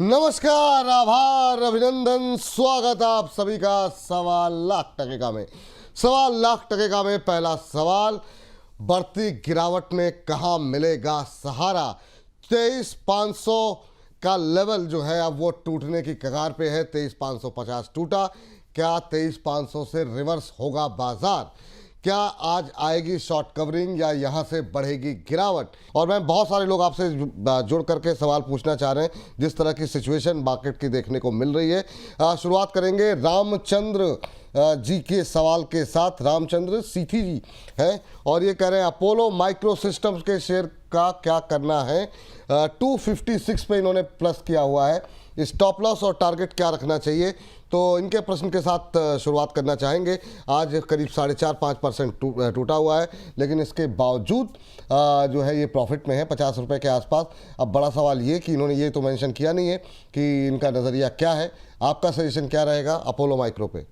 नमस्कार, आभार, अभिनंदन, स्वागत आप सभी का 1.25 लाख में। 1.25 लाख में पहला सवाल, बढ़ती गिरावट में कहां मिलेगा सहारा। 23,500 का लेवल जो है अब वो टूटने की कगार पे है। 23,550 टूटा, क्या 23,500 से रिवर्स होगा बाजार? क्या आज आएगी शॉर्ट कवरिंग या यहां से बढ़ेगी गिरावट? और मैं बहुत सारे लोग आपसे जुड़ करके सवाल पूछना चाह रहे हैं जिस तरह की सिचुएशन मार्केट की देखने को मिल रही है। शुरुआत करेंगे रामचंद्र जी के सवाल के साथ। रामचंद्र सीठी जी हैं और ये कह रहे हैं अपोलो माइक्रो सिस्टम्स के शेयर का क्या करना है। 256 पे इन्होंने प्लस किया हुआ है। स्टॉप लॉस और टारगेट क्या रखना चाहिए? तो इनके प्रश्न के साथ शुरुआत करना चाहेंगे। आज करीब 4.5-5% टूटा हुआ है, लेकिन इसके बावजूद जो है ये प्रॉफिट में है 50 रुपये के आसपास। अब बड़ा सवाल ये कि इन्होंने ये तो मेंशन किया नहीं है कि इनका नज़रिया क्या है। आपका सजेशन क्या रहेगा अपोलो माइक्रो पे?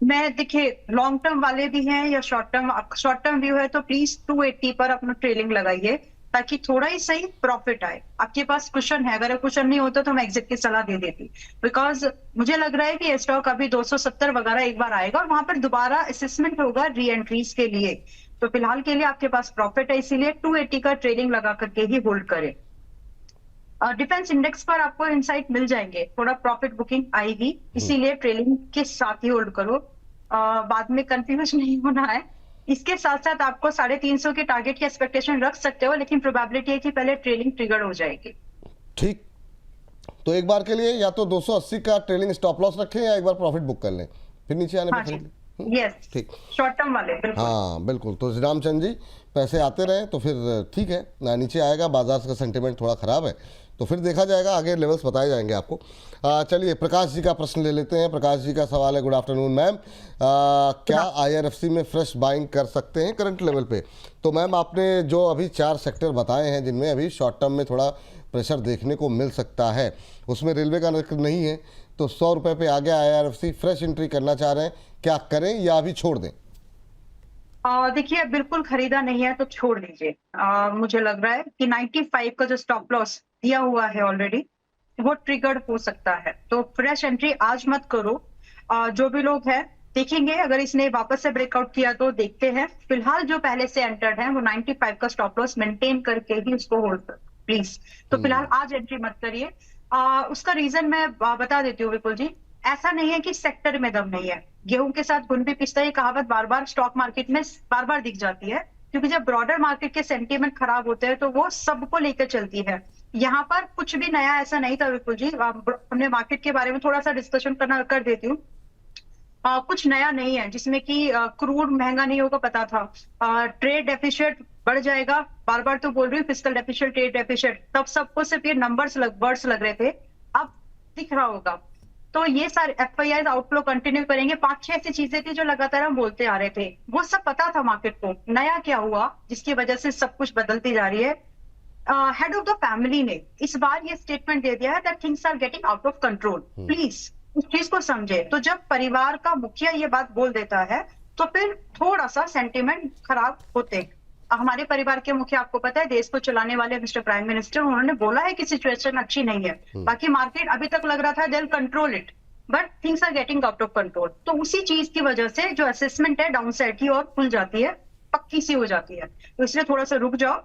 मैं देखिए, लॉन्ग टर्म वाले भी हैं या शॉर्ट टर्म व्यू है तो प्लीज 280 पर अपना ट्रेलिंग लगाइए ताकि थोड़ा ही सही प्रॉफिट आए। आपके पास कुशन है, अगर कुशन नहीं होता तो मैं एग्जिट की सलाह दे देती, बिकॉज मुझे लग रहा है कि ये स्टॉक अभी 270 वगैरह एक बार आएगा और वहां पर दोबारा असेसमेंट होगा री एंट्रीज के लिए। तो फिलहाल के लिए आपके पास प्रॉफिट है, इसीलिए 280 का ट्रेडिंग लगा करके ही होल्ड करें। डिफेंस इंडेक्स पर आपको इनसाइट मिल जाएंगे, थोड़ा प्रॉफिट बुकिंग आएगी, इसीलिए ट्रेलिंग के साथ ही होल्ड करो। बाद में कंफ्यूज नहीं होना है। इसके साथ साथ आपको 350 के टारगेट की एक्सपेक्टेशन रख सकते हो, लेकिन प्रोबेबिलिटी है कि पहले ट्रेलिंग ट्रिगर हो जाएगी। ठीक, तो एक बार के लिए या तो 280 का ट्रेलिंग स्टॉप लॉस रखें या एक बार प्रॉफिट बुक कर लें, फिर नीचे आने पर खरीद लें। यस, ठीक, शॉर्ट टर्म वाले बिल्कुल। हाँ बिल्कुल। तो रामचंद्र जी, पैसे आते रहे तो फिर ठीक है, नीचे आएगा, बाजार का सेंटिमेंट थोड़ा ख़राब है तो फिर देखा जाएगा, आगे लेवल्स बताए जाएंगे आपको। चलिए प्रकाश जी का प्रश्न ले लेते हैं। प्रकाश जी का सवाल है, गुड आफ्टरनून मैम, क्या IRFC में फ्रेश बाइंग कर सकते हैं करंट लेवल पे? तो मैम आपने जो अभी 4 सेक्टर बताए हैं जिनमें अभी शॉर्ट टर्म में थोड़ा प्रेशर देखने को मिल सकता है, उसमें रेलवे का जिक्र नहीं है, तो 100 रुपये पे आ गया IRFC, फ्रेश एंट्री करना चाह रहे हैं, क्या करें या अभी छोड़ दें? देखिए, बिल्कुल खरीदा नहीं है तो छोड़ दीजिए। मुझे लग रहा है कि 95 का जो स्टॉप लॉस दिया हुआ है ऑलरेडी, वो ट्रिगर्ड हो सकता है, तो फ्रेश एंट्री आज मत करो। जो भी लोग हैं देखेंगे, अगर इसने वापस से ब्रेकआउट किया तो देखते हैं। फिलहाल जो पहले से एंटर्ड है वो 95 का स्टॉप लॉस मेंटेन करके ही उसको होल्ड करो प्लीज। तो फिलहाल आज एंट्री मत करिए। उसका रीजन मैं बता देती हूँ विपुल जी। ऐसा नहीं है कि सेक्टर में दम नहीं है, गेहूं के साथ गुण भी पिसता, ये कहावत बार बार स्टॉक मार्केट में बार बार दिख जाती है, क्योंकि जब ब्रॉडर मार्केट के सेंटीमेंट खराब होते हैं तो वो सबको लेकर चलती है। यहाँ पर कुछ भी नया ऐसा नहीं था विपुल जी। हमने मार्केट के बारे में थोड़ा सा डिस्कशन कर देती हूँ। कुछ नया नहीं है जिसमें कि क्रूड महंगा नहीं होगा, पता था। ट्रेड डेफिसिट बढ़ जाएगा, बार बार तो बोल रही हूँ, फिस्कल डेफिसिट, ट्रेड डेफिसिट, तब सबको सिर्फ ये नंबर्स वर्ड्स लग रहे थे, अब दिख रहा होगा। तो ये सारे FIIs आउटफ्लो कंटिन्यू करेंगे। 5-6 ऐसी चीजें थी जो लगातार हम बोलते आ रहे थे, वो सब पता था मार्केट को। नया क्या हुआ जिसकी वजह से सब कुछ बदलती जा रही है? हेड ऑफ द फैमिली ने इस बार ये स्टेटमेंट दे दिया है that things are getting out of control. Please उस चीज को समझे। तो जब परिवार का मुखिया ये बात बोल देता है तो फिर थोड़ा सा सेंटिमेंट खराब होते। हमारे परिवार के मुखिया, आपको पता है, देश को चलाने वाले मिस्टर प्राइम मिनिस्टर, उन्होंने बोला है कि सिचुएशन अच्छी नहीं है। बाकी मार्केट अभी तक लग रहा था they will control it, but things are getting out of control. तो उसी चीज की वजह से जो असेसमेंट है डाउन साइड की और खुल जाती है, पक्की सी हो जाती है। तो इसलिए थोड़ा सा रुक जाओ,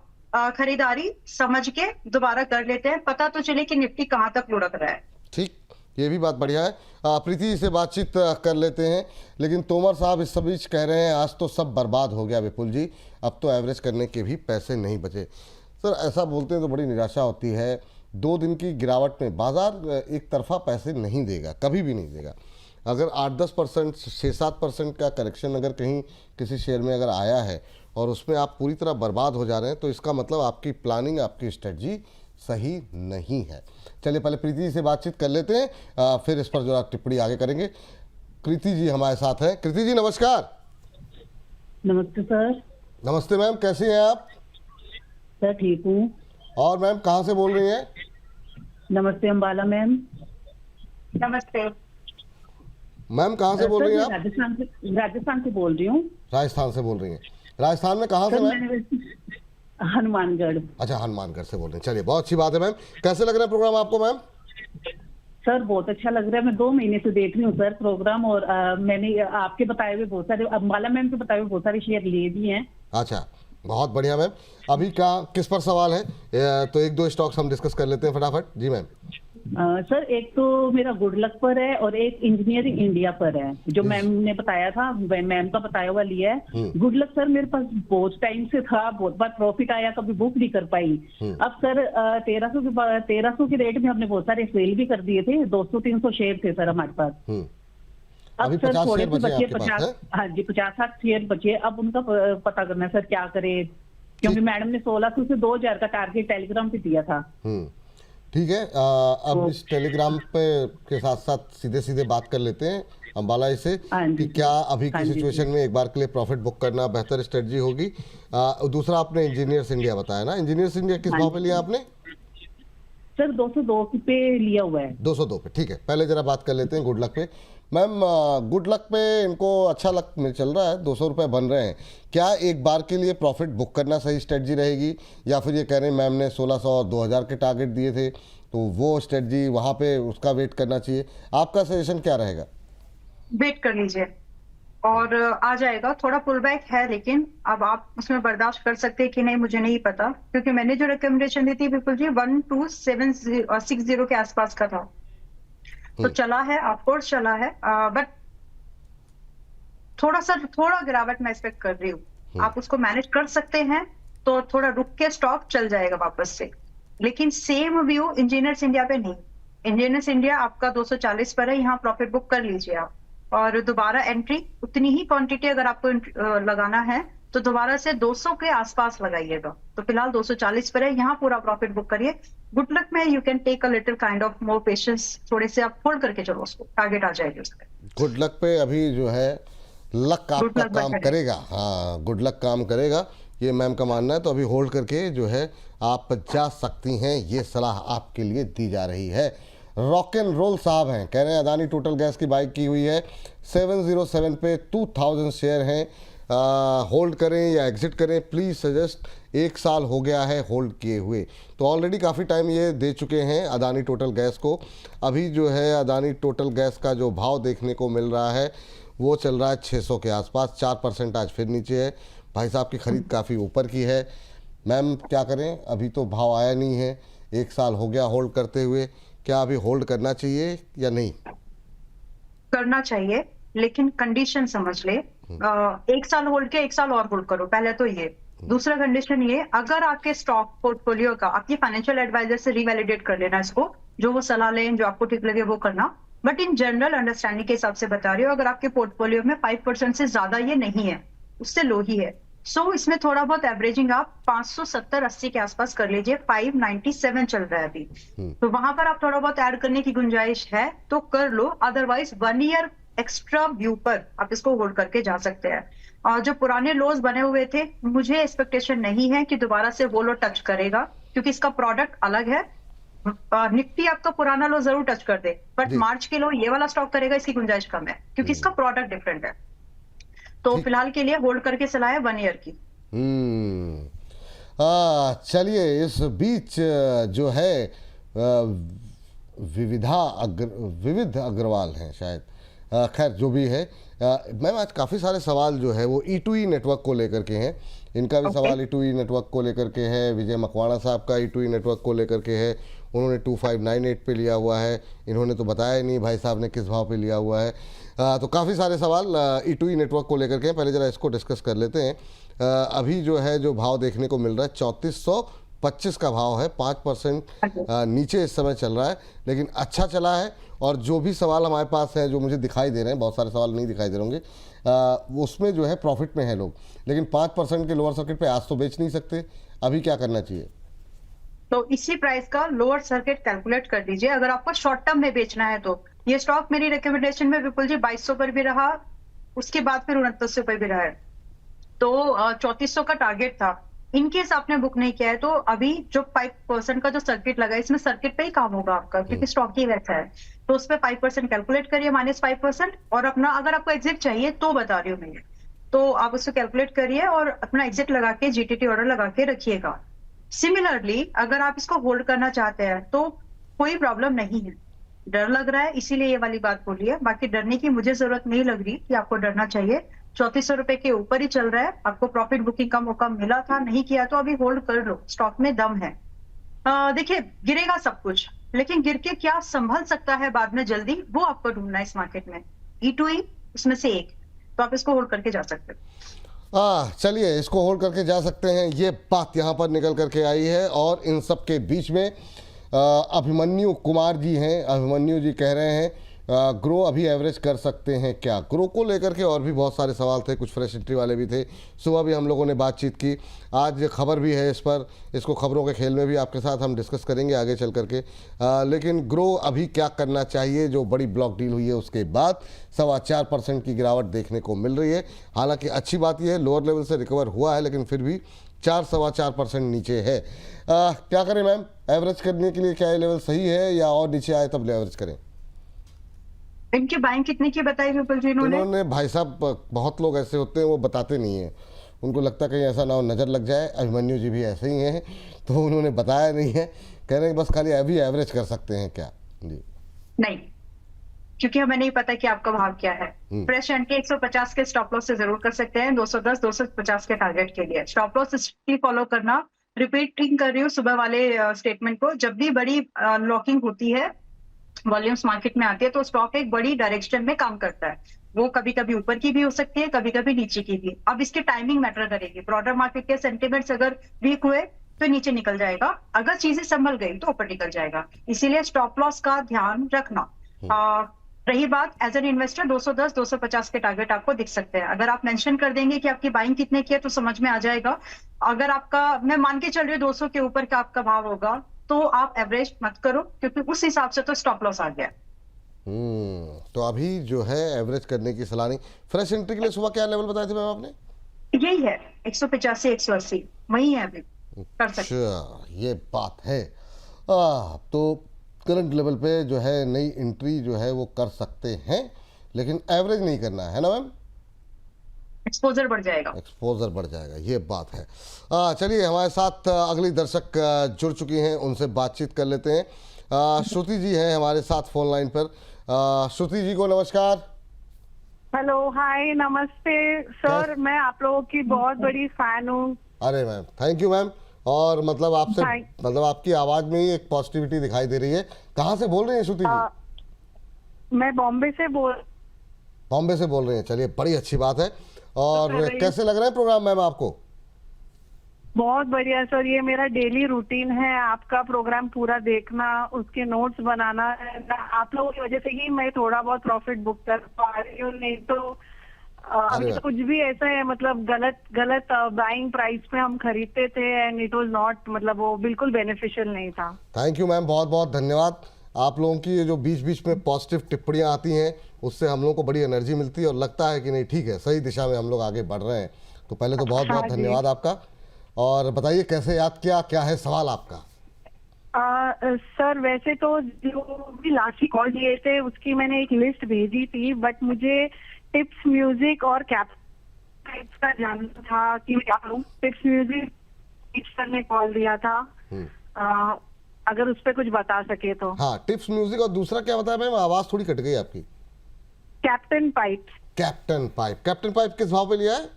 खरीदारी समझ के दोबारा कर लेते हैं, पता तो चले कि निफ्टी कहां तक लुढ़क रहा है। ठीक, ये भी बात बढ़िया है। प्रीति जी से बातचीत कर लेते हैं, लेकिन तोमर साहब इस बीच कह रहे हैं आज तो सब बर्बाद हो गया विपुल जी, अब तो एवरेज करने के भी पैसे नहीं बचे। सर ऐसा बोलते हैं तो बड़ी निराशा होती है। 2 दिन की गिरावट में बाजार एक तरफा पैसे नहीं देगा, कभी भी नहीं देगा। अगर 8-10%, 6-7% का करेक्शन अगर कहीं किसी शेयर में अगर आया है और उसमें आप पूरी तरह बर्बाद हो जा रहे हैं, तो इसका मतलब आपकी प्लानिंग, आपकी स्ट्रेटजी सही नहीं है। चलिए पहले प्रीति जी से बातचीत कर लेते हैं, फिर इस पर जो टिप्पणी आगे करेंगे। कृति जी हमारे साथ हैं। कृति जी नमस्कार। नमस्ते सर। नमस्ते मैम, कैसी हैं आप? सर ठीक हूँ। और मैम कहाँ से बोल रही हैं? नमस्ते अम्बाला मैम। नमस्ते मैम, कहाँ से बोल रही हैं आप? राजस्थान से बोल रही हूँ। राजस्थान से बोल रही हैं? राजस्थान में कहाँ से मैम? हनुमानगढ़। अच्छा, हनुमानगढ़ से बोल रहे हैं। चलिए बहुत अच्छी बात है मैम। कैसे लग रहा है प्रोग्राम आपको मैम? सर बहुत अच्छा लग रहा है। मैं 2 महीने से देख रही हूँ सर प्रोग्राम, और मैंने आपके बताए हुए बहुत सारे, अंबाला मैम के बताए हुए बहुत सारे शेयर लिए भी हैं। अच्छा, बहुत बढ़िया मैम। अभी क्या किस पर सवाल है? तो एक दो स्टॉक्स हम डिस्कस कर लेते हैं फटाफट। जी मैम। सर एक तो मेरा गुड लक पर है और एक इंजीनियरिंग इंडिया पर है, जो मैम ने बताया था, मैम का बताया हुआ लिया है। गुड लक सर मेरे पास बहुत टाइम से था, बहुत बार प्रॉफिट आया, कभी बुक नहीं कर पाई। अब सर 1300 के रेट में हमने बहुत सारे सेल भी कर दिए थे, 200-300 शेयर थे सर हमारे पास। अब अभी सर 50 थोड़े शेयर से बचे बचे, आपके पास, 50, हाँ जी 50-60 शेयर बचे। अब उनका पता करना है सर क्या करे, क्योंकि मैडम ने 1600 से 2000 का टारगेट टेलीग्राम पे दिया था। ठीक है। अब इस टेलीग्राम पे के साथ साथ सीधे सीधे बात कर लेते हैं अंबाला से कि क्या अभी की सिचुएशन में एक बार के लिए प्रॉफिट बुक करना बेहतर स्ट्रेटजी होगी। दूसरा आपने इंजीनियर्स इंडिया बताया ना, इंजीनियर्स इंडिया किस भाव पे लिया आपने? सर 202 पे लिया हुआ है। 202 पे, ठीक है। पहले जरा बात कर लेते हैं गुड लक पे। मैम गुड लक पे इनको अच्छा लक में चल रहा है, 200 रुपये बन रहे हैं। क्या एक बार के लिए प्रॉफिट बुक करना सही स्ट्रेटजी रहेगी, या फिर ये कह रहे हैं मैम ने 1600 और 2000 के टारगेट दिए थे तो वो स्ट्रेटजी वहाँ पे उसका वेट करना चाहिए? आपका सजेशन क्या रहेगा? वेट कर लीजिए और आ जाएगा। थोड़ा पुल बैक है, लेकिन अब आप उसमें बर्दाश्त कर सकते हैं कि नहीं मुझे नहीं पता, क्योंकि मैंने जो रिकमेंडेशन दी थी बिल्कुल जी 1270 के आसपास का था। तो चला है, ऑफकोर्स चला है, बट थोड़ा गिरावट मैं एक्सपेक्ट कर रही हूँ। आप उसको मैनेज कर सकते हैं तो थोड़ा रुक के स्टॉक चल जाएगा वापस से, लेकिन सेम व्यू इंजीनियर्स इंडिया पे नहीं। इंजीनियर्स इंडिया आपका 240 पर है, यहाँ प्रॉफिट बुक कर लीजिए आप, और दोबारा एंट्री उतनी ही क्वांटिटी अगर आपको लगाना है तो दोबारा से 200 के आसपास लगाइएगा। तो फिलहाल 240 पर है, यहाँ पूरा प्रॉफिट बुक करिए। Good luck may you can take a little kind of more patience, थोड़े से आप होल्ड करके चलो, उसको टारगेट आ जाएगी उसका। गुड लक पे अभी जो है लक आपका काम करेगा। हाँ, गुड लक काम करेगा, ये मैम का मानना है। तो अभी होल्ड करके जो है आप जा सकती हैं, ये सलाह आपके लिए दी जा रही है। रॉक एंड रोल साहब हैं, कह रहे हैं अदानी टोटल गैस की बाइक की हुई है 707 पे 2000 शेयर हैं, होल्ड करें या एग्जिट करें, प्लीज़ सजेस्ट। 1 साल हो गया है होल्ड किए हुए, तो ऑलरेडी काफ़ी टाइम ये दे चुके हैं अदानी टोटल गैस को। अभी जो है अदानी टोटल गैस का जो भाव देखने को मिल रहा है वो चल रहा है 600 के आसपास, 4% आज फिर नीचे है। भाई साहब की खरीद काफ़ी ऊपर की है। मैम क्या करें, अभी तो भाव आया नहीं है, 1 साल हो गया होल्ड करते हुए, क्या अभी होल्ड करना चाहिए या नहीं? करना चाहिए, लेकिन कंडीशन समझ ले। 1 साल होल्ड के 1 साल और होल्ड करो, पहले तो ये। दूसरा कंडीशन ये, अगर आपके स्टॉक पोर्टफोलियो का आपकी फाइनेंशियल एडवाइजर से रिवैलिडेट कर लेना इसको, जो वो सलाह लें, जो आपको ठीक लगे वो करना। बट इन जनरल अंडरस्टैंडिंग के हिसाब से बता रही हो, अगर आपके पोर्टफोलियो में 5% से ज्यादा ये नहीं है, उससे लो ही है, सो इसमें थोड़ा बहुत एवरेजिंग आप 570-80 के आसपास कर लीजिए। 597 चल रहा है अभी, तो वहां पर आप थोड़ा बहुत ऐड करने की गुंजाइश है तो कर लो। अदरवाइज 1 ईयर एक्स्ट्रा व्यू पर आप इसको होल्ड करके जा सकते हैं। और जो पुराने लोज बने हुए थे, मुझे एक्सपेक्टेशन नहीं है कि दोबारा से वो लो टच करेगा, क्योंकि इसका प्रोडक्ट अलग है। निफ्टी आपका पुराना लो जरूर टच कर दे, बट मार्च के लो ये वाला स्टॉक करेगा, इसकी गुंजाइश कम है, क्योंकि इसका प्रोडक्ट डिफरेंट है। तो फिलहाल के लिए होल्ड करके सलाह है 1 ईयर की। चलिए, इस बीच जो है विविध अग्रवाल हैं शायद, खैर जो भी है। मैम आज काफ़ी सारे सवाल जो है वो E2E नेटवर्क को लेकर के हैं। इनका भी सवाल E2E नेटवर्क को लेकर के है। विजय मकवाणा साहब का E2E नेटवर्क को लेकर के है, उन्होंने 2598 पे लिया हुआ है। इन्होंने तो बताया ही नहीं भाई साहब ने किस भाव पे लिया हुआ है। तो काफ़ी सारे सवाल E2E नेटवर्क को लेकर के हैं। पहले ज़रा इसको डिस्कस कर लेते हैं। अभी जो है जो भाव देखने को मिल रहा है 3425 का भाव है, 5% नीचे इस समय चल रहा है, लेकिन अच्छा चला है। और जो भी सवाल हमारे पास हैं, जो मुझे दिखाई दे रहे हैं, बहुत सारे सवाल नहीं दिखाई दे रहे होंगे, उसमें जो है प्रॉफिट में है लोग, लेकिन 5% के लोअर सर्किट पे आज तो बेच नहीं सकते। अभी क्या करना चाहिए? तो इसी प्राइस का लोअर सर्किट कैलकुलेट कर लीजिए अगर आपको शॉर्ट टर्म में बेचना है तो। ये स्टॉक मेरी रिकमेंडेशन में विपुल जी 2200 पर भी रहा, उसके बाद फिर 2900 पर भी रहा है, तो 3400 का टारगेट था। इनकेस आपने बुक नहीं किया है तो अभी जो 5% का जो सर्किट लगा है, इसमें सर्किट पे ही काम होगा आपका, क्योंकि स्टॉक ही वैसा है। तो उस पर 5% कैलकुलेट करिए, -5%, और अपना अगर आपको एग्जिट चाहिए तो बता रही हूँ मैं, तो आप उसको कैलकुलेट करिए और अपना एग्जिट लगा के GTT ऑर्डर लगा के रखिएगा। सिमिलरली अगर आप इसको होल्ड करना चाहते हैं तो कोई प्रॉब्लम नहीं है। डर लग रहा है इसीलिए ये वाली बात बोली है, बाकी डरने की मुझे जरूरत नहीं लग रही कि आपको डरना चाहिए। 3400 रुपए के ऊपर ही चल रहा है, आपको प्रॉफिट बुकिंग का मौका मिला था, नहीं किया तो अभी होल्ड कर लो, स्टॉक में दम है। देखिए गिरेगा सब कुछ, लेकिन गिर के क्या संभल सकता है बाद में जल्दी, वो आपको ढूंढना है इस मार्केट में। E2E उसमें से एक, तो आप इसको होल्ड करके जा सकते हो। चलिए इसको होल्ड करके जा सकते हैं, ये बात यहाँ पर निकल करके आई है। और इन सब के बीच में अभिमन्यु कुमार जी हैं, अभिमन्यु जी कह रहे हैं ग्रो अभी एवरेज कर सकते हैं क्या? ग्रो को लेकर के और भी बहुत सारे सवाल थे, कुछ फ्रेश एंट्री वाले भी थे। सुबह भी हम लोगों ने बातचीत की, आज खबर भी है इस पर, इसको खबरों के खेल में भी आपके साथ हम डिस्कस करेंगे आगे चल करके। लेकिन ग्रो अभी क्या करना चाहिए? जो बड़ी ब्लॉक डील हुई है उसके बाद 4.25% की गिरावट देखने को मिल रही है। हालांकि अच्छी बात यह है लोअर लेवल से रिकवर हुआ है, लेकिन फिर भी 4-4.25% नीचे है। क्या करें मैम, एवरेज करने के लिए क्या ये लेवल सही है या और नीचे आए तब एवरेज करें? इनकी बाइंग कितने की बताई विपुल जी इन्होंने? भाई साहब बहुत लोग ऐसे होते हैं वो बताते नहीं हैं, उनको लगता है कहीं ऐसा ना हो नज़र लग जाए। अभिमन्यु जी भी ऐसे ही हैं, तो उन्होंने बताया नहीं है, कह रहे हैं बस खाली अभी एवरेज कर सकते हैं क्या? जी नहीं, क्योंकि हमें नहीं पता कि आपका भाव क्या है। फ्रेश एंट्री 150 के स्टॉप लॉस से जरूर कर सकते हैं, 210 250 के टारगेट के लिए स्टॉप लॉस स्ट्रिक्टली फॉलो करना। रिपीटिंग कर रही हूँ सुबह वाले स्टेटमेंट को, जब भी बड़ी लॉकिंग होती है, वॉल्यूम्स मार्केट में आती है, तो स्टॉक एक बड़ी डायरेक्शन में काम करता है। वो कभी कभी ऊपर की भी हो सकती है, कभी कभी नीचे की भी। अब इसकी टाइमिंग मैटर करेगी। ब्रॉडर मार्केट के सेंटिमेंट्स अगर वीक हुए तो नीचे निकल जाएगा, अगर चीजें संभल गई तो ऊपर निकल जाएगा। इसीलिए स्टॉप लॉस का ध्यान रखना। रही बात एज एन इन्वेस्टर, 210 250 के टारगेट आपको दिख सकते हैं। अगर आप मेंशन कर देंगे कि आपकी बाइंग कितने की है तो समझ में आ जाएगा। अगर आपका, मैं मान के चल रही हूँ 200 के ऊपर का आपका भाव होगा, तो आप एवरेज मत करो, क्योंकि उस हिसाब से तो स्टॉप लॉस आ गया। तो अभी जो है एवरेज करने की सलाह नहीं। फ्रेश एंट्री के लिए सुबह क्या लेवल बताए थे मैम आपने? यही है 185 180, वही है अभी कर सकते। अच्छा, ये बात है। तो करंट लेवल पे जो है नई एंट्री जो है वो कर सकते हैं, लेकिन एवरेज नहीं करना है ना मैम? एक्सपोजर बढ़ जाएगा, एक्सपोजर बढ़ जाएगा, ये बात है। चलिए हमारे साथ अगली दर्शक जुड़ चुकी हैं, उनसे बातचीत कर लेते हैं। श्रुति जी हैं हमारे साथ फोन लाइन पर। श्रुति जी को नमस्कार। हेलो, हाय, नमस्ते सर। मैं आप लोगों की बहुत बड़ी फैन हूँ। अरे मैम, थैंक यू मैम। और मतलब आपसे, मतलब आपकी आवाज में ही एक पॉजिटिविटी दिखाई दे रही है। कहाँ से बोल रही हैं श्रुति जी? मैं बॉम्बे से बोल रही हैं। चलिए बड़ी अच्छी बात है। और कैसे लग रहा है प्रोग्राम मैम आपको? बहुत बढ़िया सर, ये मेरा डेली रूटीन है, आपका प्रोग्राम पूरा देखना, उसके नोट्स बनाना। आप लोगों की वजह से ही मैं थोड़ा बहुत प्रॉफिट बुक कर पा रही हूँ, नहीं तो अभी तो कुछ भी ऐसा है, मतलब गलत बाइंग प्राइस पे हम खरीदते थे एंड इट वाज नॉट, मतलब वो बिल्कुल बेनिफिशियल नहीं था। थैंक यू मैम, बहुत बहुत धन्यवाद। आप लोगों की ये जो बीच बीच में पॉजिटिव टिप्पणियां आती हैं, उससे हम लोगों को बड़ी एनर्जी मिलती है और लगता है कि नहीं ठीक है, सही दिशा में हम लोग आगे बढ़ रहे हैं। तो पहले तो बहुत बहुत धन्यवाद आपका। और बताइए कैसे याद किया, क्या है सवाल आपका? सर वैसे तो जो भी लास्ट कॉल दिए थे उसकी मैंने एक लिस्ट भेजी थी, बट मुझे टिप्स म्यूजिक और कैप का जानना था कि मैं क्या करूँ। टिप्स म्यूजिक सर ने कॉल दिया था, अगर उस पर कुछ बता सके तो। हाँ, टिप्स म्यूजिक, और दूसरा क्या बताया मैम? आवाज थोड़ी कट गई आपकी। Captain pipe. कैप्टन पाइप किस भाव पे लिया है?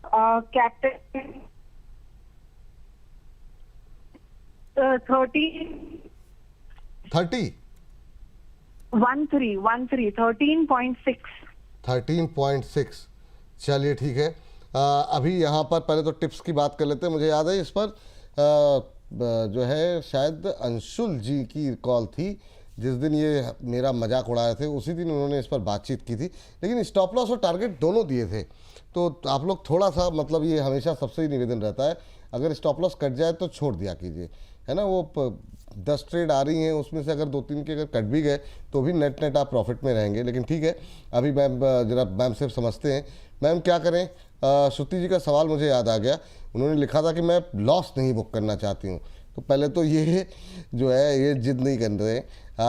कैप्टन 13.6। चलिए ठीक है। अभी यहाँ पर पहले तो टिप्स की बात कर लेते हैं। मुझे याद है इस पर जो है शायद अंशुल जी की कॉल थी, जिस दिन ये मेरा मजाक उड़ाए थे उसी दिन उन्होंने इस पर बातचीत की थी, लेकिन स्टॉप लॉस और टारगेट दोनों दिए थे। तो आप लोग थोड़ा सा, मतलब ये हमेशा सबसे ही निवेदन रहता है, अगर स्टॉप लॉस कट जाए तो छोड़ दिया कीजिए, है ना। वो 10 ट्रेड आ रही हैं, उसमें से अगर 2-3 के अगर कट भी गए तो भी नेट आप प्रॉफिट में रहेंगे। लेकिन ठीक है, अभी मैम जरा मैम से समझते हैं। मैम क्या करें? श्रुति जी का सवाल मुझे याद आ गया। उन्होंने लिखा था कि मैं लॉस नहीं बुक करना चाहती हूँ। तो पहले तो ये जो है ये जिद नहीं कर रहे हैं,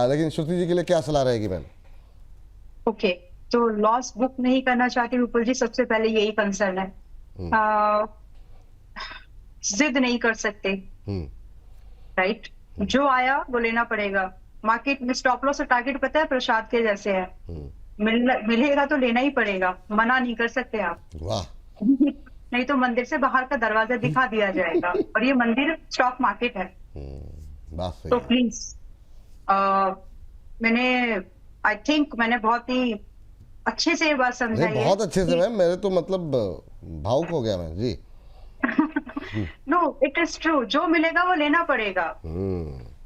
लेकिन श्रुति जी के लिए क्या सलाह रहेगी मैम? ओके, तो लॉस बुक नहीं करना चाहती विपुल जी, सबसे पहले यही कंसर्न है। जिद नहीं कर सकते, राइट। जो आया वो लेना पड़ेगा। मार्केट में स्टॉप लॉस और टारगेट पता है प्रसाद के जैसे है, मिलेगा तो लेना ही पड़ेगा, मना नहीं कर सकते आप। वाह, नहीं तो मंदिर से बाहर का दरवाजा दिखा दिया जाएगा, और ये मंदिर स्टॉक मार्केट है। बात सही तो है। प्लीज आई थिंक मैंने बहुत ही अच्छे से ये बात समझाई नहीं, है। बहुत अच्छे से मैम, मेरे तो मतलब भावुक हो गया मैं जी। नो, इट इज ट्रू, जो मिलेगा वो लेना पड़ेगा,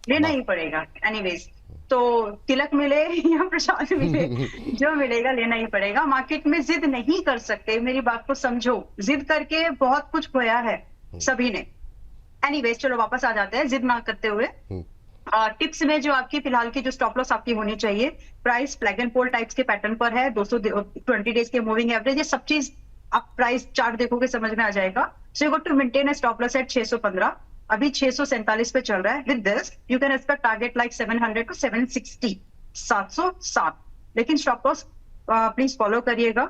लेना ही पड़ेगा एनीवेज। तो तिलक मिले या प्रसाद मिले, जो मिलेगा लेना ही पड़ेगा। मार्केट में जिद नहीं कर सकते, मेरी बात को समझो। जिद करके बहुत कुछ खोया है सभी ने। एनीवेज चलो वापस आ जाते हैं जिद ना करते हुए। टिप्स में जो आपकी फिलहाल की जो स्टॉप लॉस आपकी होनी चाहिए, price flag and pole types के पैटर्न पर है, 220 डेज के मूविंग एवरेज, ये सब चीज आप प्राइस चार्ट देखोगे समझ में आ जाएगा। So you got to maintain a stop loss at 615, अभी 647 पे चल रहा है। With this you can expect target like 700 to 760, 707। लेकिन स्टॉप लॉस प्लीज फॉलो करिएगा।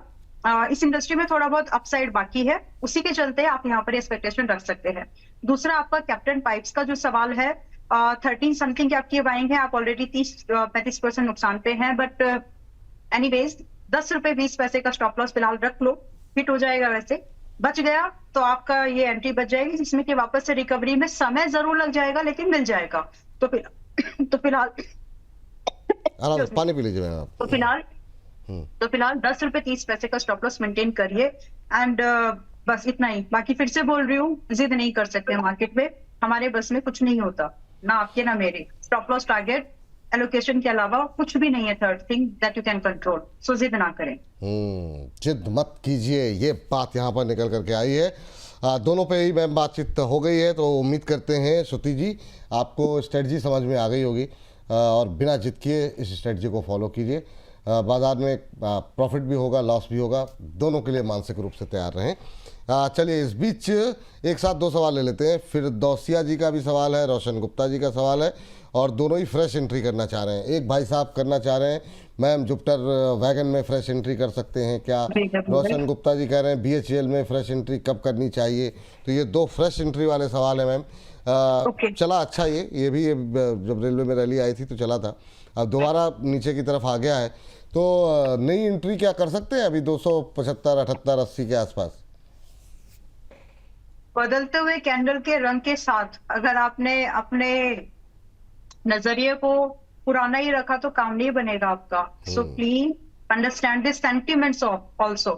इस इंडस्ट्री में थोड़ा बहुत अपसाइड बाकी है, उसी के चलते आप यहाँ पर एक्सपेक्टेशन रख सकते हैं। दूसरा आपका कैप्टन पाइप्स का जो सवाल है, 13 समथिंग की आपकी बाइंग है, आप ऑलरेडी 30-35% नुकसान पे हैं। बट एनीवेज 10 रुपए 20 पैसे का स्टॉप लॉस फिलहाल रख लो, हिट हो जाएगा। वैसे बच गया तो आपका ये एंट्री बच जाएगी, जिसमें कि वापस से रिकवरी में समय जरूर लग जाएगा, लेकिन मिल जाएगा। तो फिलहाल आराम से पानी पी लीजिए मैम आप। तो फिलहाल 10 रुपए 30 पैसे का स्टॉप लॉस मेंटेन करिए। एंड बस इतना ही। बाकी फिर से बोल रही हूँ, जिद नहीं कर सकते मार्केट में, हमारे बस में कुछ नहीं होता, ना आपके ना मेरे। स्टॉप लॉस टारगेट एलोकेशन के अलावा कुछ भी नहीं है third thing that you can control. So जिद ना करें। जिद मत कीजिए, ये बात यहाँ पर निकल करके आई है। दोनों पे ही मैम बातचीत हो गई है, तो उम्मीद करते हैं श्रुति जी आपको स्ट्रेटजी समझ में आ गई होगी, और बिना जिद किए इस स्ट्रेटजी को फॉलो कीजिए। बाजार में प्रॉफिट भी होगा, लॉस भी होगा, दोनों के लिए मानसिक रूप से तैयार रहें। चलिए इस बीच एक साथ दो सवाल ले लेते हैं। फिर दौसिया जी का भी सवाल है, रोशन गुप्ता जी का सवाल है, और दोनों ही फ्रेश एंट्री करना चाह रहे हैं। एक भाई साहब करना चाह रहे हैं मैम जुपिटर वैगन में फ्रेश एंट्री कर सकते हैं क्या। रोशन गुप्ता जी कह रहे हैं BHEL में फ्रेश एंट्री कब करनी चाहिए। तो ये दो फ्रेश एंट्री वाले सवाल है मैम। चला अच्छा, ये भी जब रेलवे में रैली आई थी तो चला था, अब दोबारा नीचे की तरफ आ गया है। तो नई एंट्री क्या कर सकते हैं अभी 275, 78, 80 के आसपास। बदलते हुए कैंडल के रंग के साथ अगर आपने अपने नजरिए को पुराना ही रखा तो काम नहीं बनेगा आपका। So please understand this sentiments of also.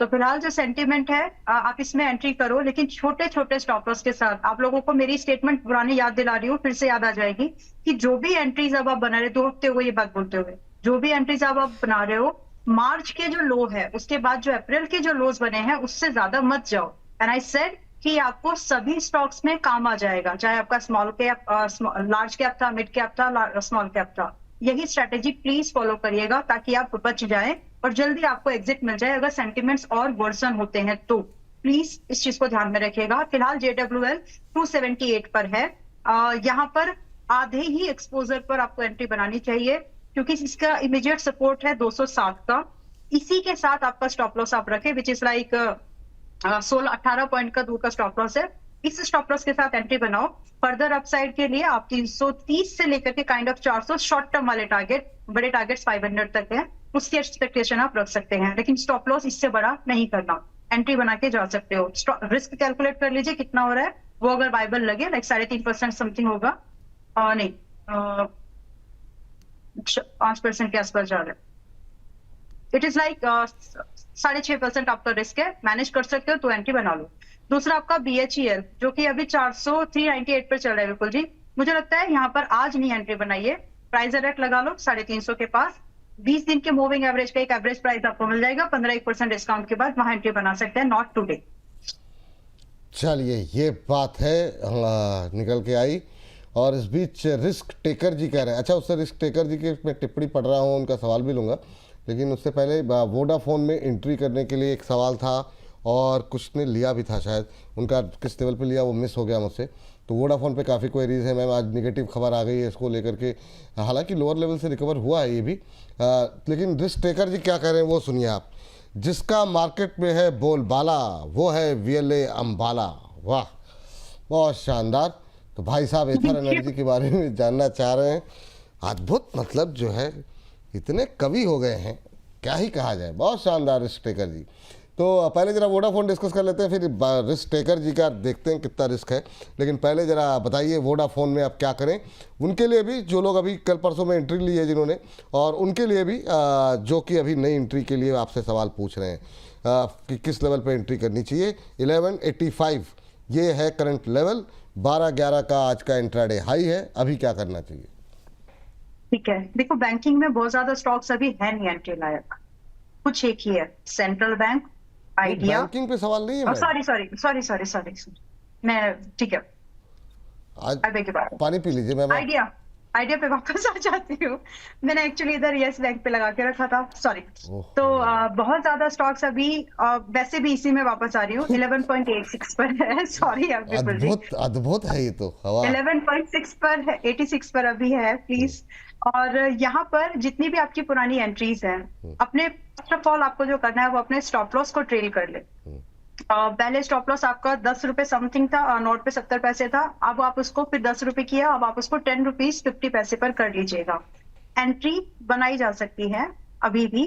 तो फिलहाल जो सेंटिमेंट है आप इसमें एंट्री करो, लेकिन छोटे छोटे स्टॉप लॉस के साथ। आप लोगों को मेरी स्टेटमेंट पुरानी याद दिला रही हूँ, फिर से याद आ जाएगी कि जो भी एंट्रीज अब आप बना रहे, 2 हफ्ते हुए ये बात बोलते हुए, जो भी एंट्रीज अब आप बना रहे हो, मार्च के जो लो है उसके बाद जो अप्रैल के जो लोज बने हैं उससे ज्यादा मत जाओ। एंड आई सेड कि आपको सभी स्टॉक्स में काम आ जाएगा, चाहे आपका स्मॉल कैप, लार्ज कैप था, मिड कैप था, स्मॉल कैप था। यही स्ट्रेटेजी प्लीज फॉलो करिएगा ताकि आप बच जाएं और जल्दी आपको एग्जिट मिल जाए। अगर सेंटिमेंट्स और वर्सन होते हैं तो प्लीज इस चीज को ध्यान में रखिएगा। फिलहाल JWL 278 पर है। यहाँ पर आधे ही एक्सपोजर पर आपको एंट्री बनानी चाहिए, क्योंकि इसका इमीडिएट सपोर्ट है 207 का। इसी के साथ आपका स्टॉप लॉस आप रखें, विच इज लाइक 16-18 पॉइंट का दूर का स्टॉप लॉस है। इस स्टॉप लॉस के साथ एंट्री बनाओ। फर्दर अपसाइड के लिए आप 330 से लेकर के काइंड ऑफ 400 शॉर्ट टर्म वाले टारगेट, बड़े टारगेट्स 500 तक है, उसकी एक्सपेक्टेशन आप रख सकते हैं, लेकिन स्टॉप लॉस इससे बड़ा नहीं करना। एंट्री बना के जा सकते हो। रिस्क कैलकुलेट कर लीजिए कितना हो रहा है, वो अगर वाइबल लगे लाइक 3.5% समथिंग होगा, नहीं 5% के आसपास जा रहा है। इट इज लाइक 6.5% आपका रिस्क है, मैनेज कर सकते हो तो एंट्री बना लो। दूसरा आपका BHEL जो कि अभी 398 पर चल रहा है। बिल्कुल जी, मुझे लगता है यहाँ पर आज नहीं एंट्री बनाइए, प्राइस डायरेक्ट लगा लो 350 के पास। 20 दिन के मूविंग एवरेज का एक एवरेज प्राइस आपको मिल जाएगा, 15% डिस्काउंट के बाद वहां एंट्री बना सकते हैं, नॉट टुडे। चलिए ये बात है निकल के आई। और इस बीच रिस्क टेकर जी कह रहे हैं, अच्छा उससे रिस्क टेकर जी की मैं टिप्पणी पढ़ रहा हूँ, उनका सवाल भी लूँगा, लेकिन उससे पहले वोडाफोन में एंट्री करने के लिए एक सवाल था और कुछ ने लिया भी था, शायद उनका किस लेवल पे लिया वो मिस हो गया मुझसे। तो वोडाफोन पे काफ़ी क्वेरीज है मैम, आज नेगेटिव खबर आ गई है इसको लेकर के, हालांकि लोअर लेवल से रिकवर हुआ है ये भी, लेकिन रिस्क टेकर जी क्या कह रहे हैं वो सुनिए आप। जिसका मार्केट में है बोलबाला वो है VLA अंबाला। वाह, बहुत शानदार। तो भाई साहब एथर एनर्जी के बारे में जानना चाह रहे हैं। अद्भुत, मतलब जो है इतने कवि हो गए हैं, क्या ही कहा जाए। बहुत शानदार रिस्क टेकर जी। तो पहले जरा वोडाफोन डिस्कस कर लेते हैं, फिर रिस्क टेकर जी का देखते हैं कितना रिस्क है। लेकिन पहले जरा बताइए वोडाफोन में आप क्या करें, उनके लिए भी जो लोग अभी कल परसों में एंट्री ली है जिन्होंने, और उनके लिए भी जो कि अभी नई एंट्री के लिए आपसे सवाल पूछ रहे हैं कि किस लेवल पे एंट्री करनी चाहिए। 1185 ये है करंट लेवल, 12-11 का आज का इंट्राडे हाई है, अभी क्या करना चाहिए? ठीक है, देखो बैंकिंग में बहुत ज्यादा स्टॉक्स अभी है नहीं एंट्री लायक, कुछ एक ही है, सेंट्रल बैंक, आइडिया। बैंकिंग पे सवाल नहीं है। सॉरी मैं ठीक है, आज पानी पी लीजिए मैम। आइडिया पे वापस आ जाती हूँ। मैंने एक्चुअली इधर यस बैंक पे लगा के रखा था, सॉरी। तो बहुत ज्यादा स्टॉक्स अभी वैसे भी इसी में वापस आ रही हूँ। 11.86 पर है, सॉरी अद्भुत है ये तो। 11.6 पर है, 86 पर अभी है, प्लीज। और यहाँ पर जितनी भी आपकी पुरानी एंट्रीज हैं, अपने फर्स्ट ऑफ ऑल आपको जो करना है वो अपने स्टॉप लॉस को ट्रेल कर ले। पहले स्टॉप लॉस आपका 10 रुपए समथिंग था, नोट पे 70 पैसे था, अब आप उसको फिर 10 रुपए किया, अब आप उसको 10 रुपीज 50 पैसे पर कर लीजिएगा। एंट्री बनाई जा सकती है अभी भी।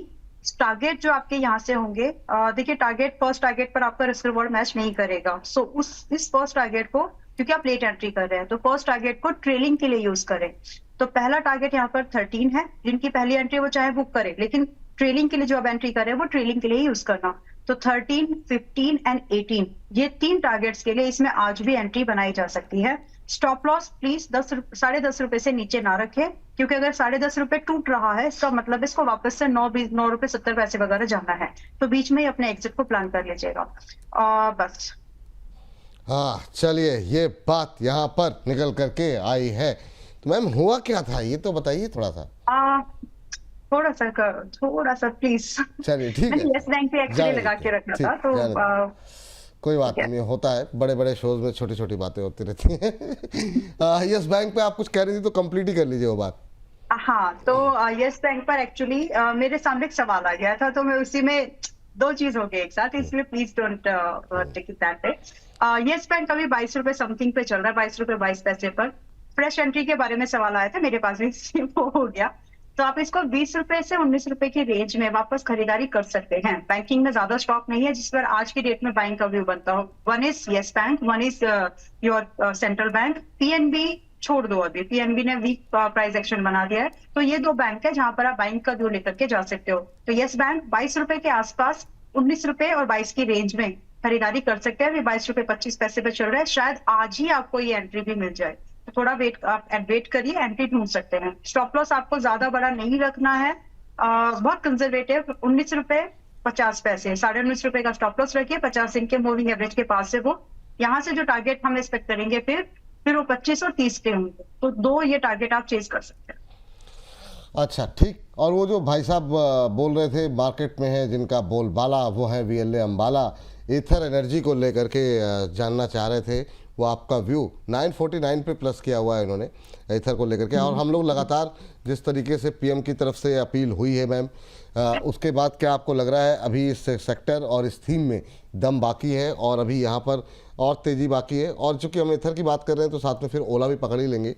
टारगेट जो आपके यहाँ से होंगे, देखिए फर्स्ट टारगेट पर आपका रिस्क रिवॉर्ड मैच नहीं करेगा। सो इस फर्स्ट टारगेट को, क्योंकि आप लेट एंट्री कर रहे हैं, तो फर्स्ट टारगेट को ट्रेलिंग के लिए यूज करें। तो पहला टारगेट यहाँ पर 13 है, जिनकी पहली एंट्री वो चाहे बुक करे, लेकिन ट्रेलिंग के लिए जो आप एंट्री कर रहे हैं वो ट्रेलिंग के लिए यूज करना। तो 13, 15 एंड 18 ये 3 टारगेट्स के लिए इसमें आज भी एंट्री बनाई जा सकती है। स्टॉप लॉस प्लीज 10.5 रुपए से नीचे ना रखें, क्योंकि अगर 10.5 रुपए टूट रहा है, इसका मतलब इसको वापस से 9 रुपए 70 पैसे वगैरह जाना है। तो बीच में ही अपने एग्जिट को प्लान कर लीजिएगा। बस हाँ, चलिए ये बात यहाँ पर निकल करके आई है। तो मैम हुआ क्या था ये तो बताइए थोड़ा सा। थोड़ा सा प्लीज। चलिए ठीक है। यस बैंक पे एक्चुअली लगा के रखा था, तो कोई बात नहीं, होता है, बड़े बड़े शोज में छोटी छोटी बातें होती रहती हैं। यस बैंक पे आप कुछ कह रही थी तो कंप्लीट ही कर लीजिए वो बात। हाँ, तो यस बैंक पर एक्चुअली मेरे सामने एक सवाल आ गया था, तो मैं उसी में 2 चीज हो गई एक साथ, इसलिए please don't take it that way. Yes Bank अभी 22 रुपए समथिंग पे चल रहा है, 22 रुपए 22 पैसे पर। फ्रेश एंट्री के बारे में सवाल आया था मेरे पास भी, वो हो गया। तो आप इसको 20 रुपए से 19 रुपए की रेंज में वापस खरीदारी कर सकते हैं। बैंकिंग में ज्यादा स्टॉक नहीं है जिस पर आज की डेट में बाइंग का व्यू बनता हो। One is yes bank, one is your central bank. PNB छोड़ दो, अभी पीएनबी ने वीक प्राइस एक्शन बना दिया है। तो ये 2 बैंक है जहां पर आप बाइंग का व्यू लेकर के जा सकते हो। तो यस बैंक 22 रुपए के आसपास, 19 रुपए और 22 की रेंज में खरीदारी कर सकते हैं। अभी 22 रुपए 25 पैसे पे चल रहा है, शायद आज ही आपको ये एंट्री भी मिल जाए। तो थोड़ा वेट करिए, एंट्री ढूंढ सकते हैं। स्टॉप लॉस आपको ज्यादा बड़ा नहीं रखना है, बहुत कंजर्वेटिव, 19 रुपए 50 पैसे, 19.5 रुपए का स्टॉप लॉस रखिए। 50 दिन के मूविंग एवरेज के पास से वो यहाँ से जो टारगेट हम एक्सपेक्ट करेंगे फिर वो 25 और 30 के होंगे। तो 2 ये टारगेट आप चेज कर सकते हैं। अच्छा ठीक। और वो जो भाई साहब बोल रहे थे मार्केट में है जिनका बोलबाला, वो है वीएलए अंबाला, एथर एनर्जी को लेकर के जानना चाह रहे थे, वो आपका व्यू 949 पे प्लस किया हुआ है इन्होंने एथर को लेकर के। और हम लोग लगातार जिस तरीके से पीएम की तरफ से अपील हुई है मैम, उसके बाद क्या आपको लग रहा है अभी इस सेक्टर और इस थीम में दम बाकी है और अभी यहाँ पर और तेज़ी बाकी है? और चूंकि हम एथर की बात कर रहे हैं तो साथ में फिर ओला भी पकड़ ही लेंगे,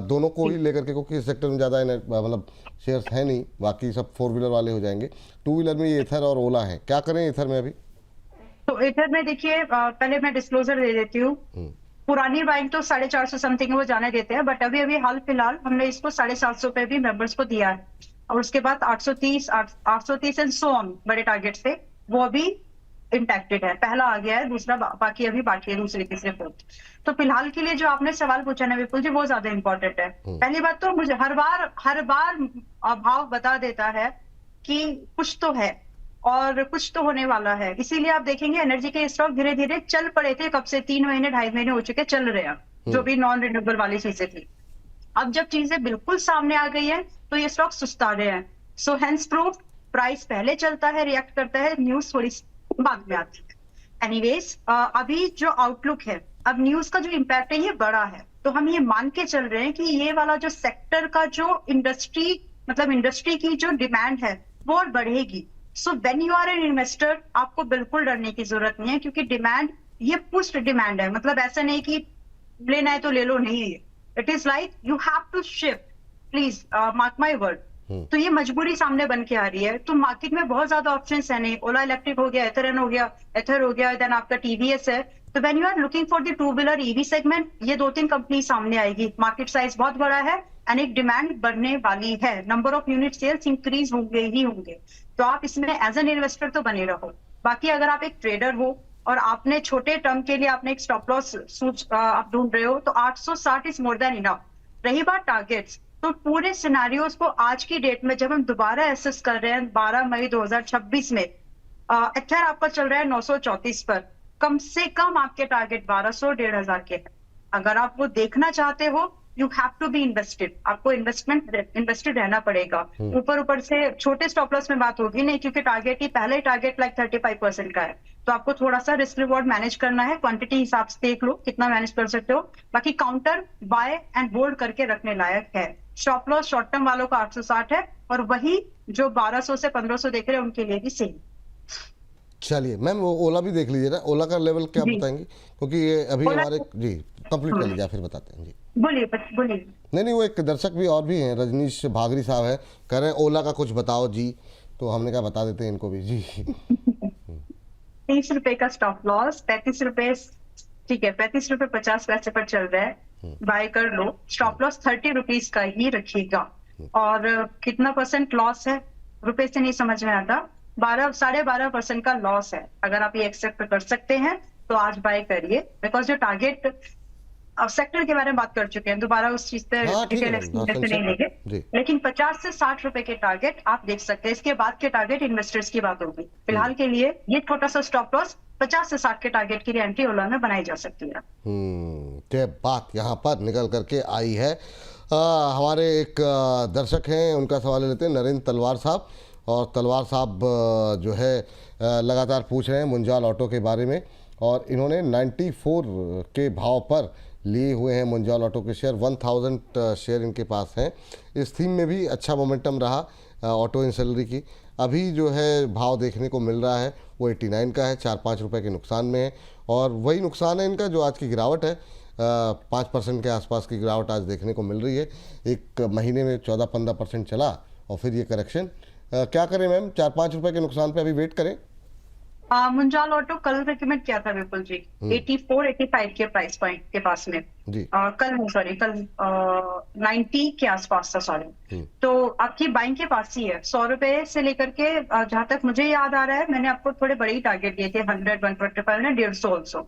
दोनों को ही लेकर के, क्योंकि इस सेक्टर में ज़्यादा मतलब शेयर्स है नहीं, बाकी सब 4 व्हीलर वाले हो जाएंगे। 2 व्हीलर में ये एथर और ओला है, क्या करें एथर में अभी? तो एथर में देखिए, पहले मैं डिस्क्लोजर दे देती हूँ। पुरानी बाइंग तो 450 समथिंग वो जाने देते हैं, बट अभी हाल फिलहाल हमने इसको 750 पे भी मेंबर्स को दिया है। और उसके बाद 830 एंड सो ऑन बड़े टारगेट से वो अभी इंटैक्टेड है। पहला आ गया है, दूसरा बाकी है, दूसरे तीसरे फोर्थ। तो फिलहाल के लिए जो आपने सवाल पूछा ना विपुल जी, वो ज्यादा इंपॉर्टेंट है। पहली बात तो मुझे हर बार भाव बता देता है कि कुछ तो है और कुछ तो होने वाला है। इसीलिए आप देखेंगे एनर्जी के स्टॉक धीरे धीरे चल पड़े थे, कब से 3 महीने 2.5 महीने हो चुके चल रहे हैं, जो भी नॉन रिन्यूएबल वाली चीजें थी। अब जब चीजें बिल्कुल सामने आ गई है तो ये स्टॉक सुस्ता रहे हैं। सो हेंस प्रूफ, प्राइस पहले चलता है, रिएक्ट करता है, न्यूज थोड़ी बाद में आती है। एनीवेज, अभी जो आउटलुक है, अब न्यूज का जो इम्पैक्ट है ये बड़ा है, तो हम ये मान के चल रहे हैं कि ये वाला जो सेक्टर का जो इंडस्ट्री की जो डिमांड है वो और बढ़ेगी। So when you are an investor, आपको बिल्कुल डरने की जरूरत नहीं है, क्योंकि डिमांड ये पुश्ड डिमांड है। मतलब ऐसा नहीं कि लेना है तो ले लो, नहीं है। It is like you have to shift, please mark my word. तो ये मजबूरी सामने बन के आ रही है। तो मार्केट में बहुत ज्यादा ऑप्शंस है नहीं, ओला इलेक्ट्रिक हो गया, एथरन हो गया, एथर हो गया, देन आपका टीवीएस है। तो when you are looking for the two wheeler EV segment, ये 2-3 कंपनी सामने आएगी। मार्केट साइज बहुत बड़ा है एंड एक डिमांड बढ़ने वाली है, number of unit sales increase होंगे ही होंगे। तो आप इसमें एज एन इन्वेस्टर तो बने रहो। बाकी अगर आप एक ट्रेडर हो और आपने छोटे टर्म के लिए आपने एक स्टॉप लॉस आप ढूंढ रहे हो, तो 860 इज मोर देन इनफ। रही बात टारगेट्स, तो पूरे सिनेरियोज को आज की डेट में जब हम दोबारा एसेस कर रहे हैं 12 मई 2026 में, एथर आपका चल रहा है 934 पर। कम से कम आपके टारगेट 1200-1500 के हैं। अगर आप वो देखना चाहते हो, you have to be invested, आपको इन्वेस्टेड रहना पड़ेगा। ऊपर ऊपर से छोटे स्टॉप लॉस में बात होगी नहीं, क्योंकि टारगेट ही पहले टारगेट लाइक 35% का है। तो आपको थोड़ा सा रिस्क रिवॉर्ड मैनेज करना है, क्वांटिटी हिसाब से देख लो कितना मैनेज कर सकते हो। बाकी काउंटर बाय एंड होल्ड करके रखने लायक है। स्टॉप लॉस शॉर्ट टर्म वालों का 860 है, और वही जो 1200 से 1500 देख रहे हैं उनके लिए भी सेम। चलिए मैम, वो ओला भी देख लीजिए ना, ओला का लेवल क्या बताएंगे, क्योंकि ये अभी ओला हमारे जी कंप्लीट कर लीजिए, फिर बताते हैं जी। बोलिए बोलिए। नहीं, वो एक दर्शक भी और भी हैं, रजनीश भागरी साहब है, कह रहे हैं ओला का कुछ बताओ जी, तो हमने कहा बता देते हैं इनको भी जी। 30 रुपए का स्टॉप लॉस, 35 रुपए, ठीक है, 35 रुपए 50 पैसे पर चल रहा है, बाय कर लो। स्टॉप लॉस 30 रुपीज का ही रखिएगा। और कितना परसेंट लॉस है रुपए से नहीं समझ में आता, 12-12.5% का लॉस है। अगर आप ये एक्सेप्ट कर सकते हैं तो आज बाय करिए, बिकॉज जो टारगेट, अब सेक्टर के बारे में बात कर चुके हैं, दोबारा उस चीज पे डिटेल एक्सप्लेनेशन नहीं लेंगे, लेकिन 50 से 60 रुपए के टारगेट आप देख सकते हैं। इसके बाद के टारगेट इन्वेस्टर्स की बात होगी। फिलहाल के लिए ये छोटा सा स्टॉप लॉस 50 से 60 के टारगेट के लिए एंट्री ओला में बनाई जा सकती है। क्या बात यहाँ पर निकल करके आई है। हमारे एक दर्शक हैं, उनका सवाल लेते हैं, नरेंद्र तलवार साहब। और तलवार साहब जो है लगातार पूछ रहे हैं मुंजाल ऑटो के बारे में, और इन्होंने 94 के भाव पर लिए हुए हैं मुंजाल ऑटो के शेयर। 1000 शेयर इनके पास हैं। इस थीम में भी अच्छा मोमेंटम रहा ऑटो इंसलरी की। अभी जो है भाव देखने को मिल रहा है वो 89 का है, 4-5 रुपये के नुकसान में है। और वही नुकसान है इनका जो आज की गिरावट है, 5% के आसपास की गिरावट आज देखने को मिल रही है। एक महीने में 14-15% चला और फिर ये करेक्शन। क्या करें मैम, 4-5 रुपये के नुकसान पे अभी वेट करें? मुंजाल ऑटो कल रिकमेंड किया था विपुल जी 84-85 के प्राइस पॉइंट के पास में जी। कल 90 के आसपास था, सॉरी। तो आपकी बाइंग के पास ही है, 100 रुपए से लेकर के जहां तक मुझे याद आ रहा है, मैंने आपको थोड़े बड़े ही टारगेट दिए थे, 100, 125 ने 150 ऑल्सो।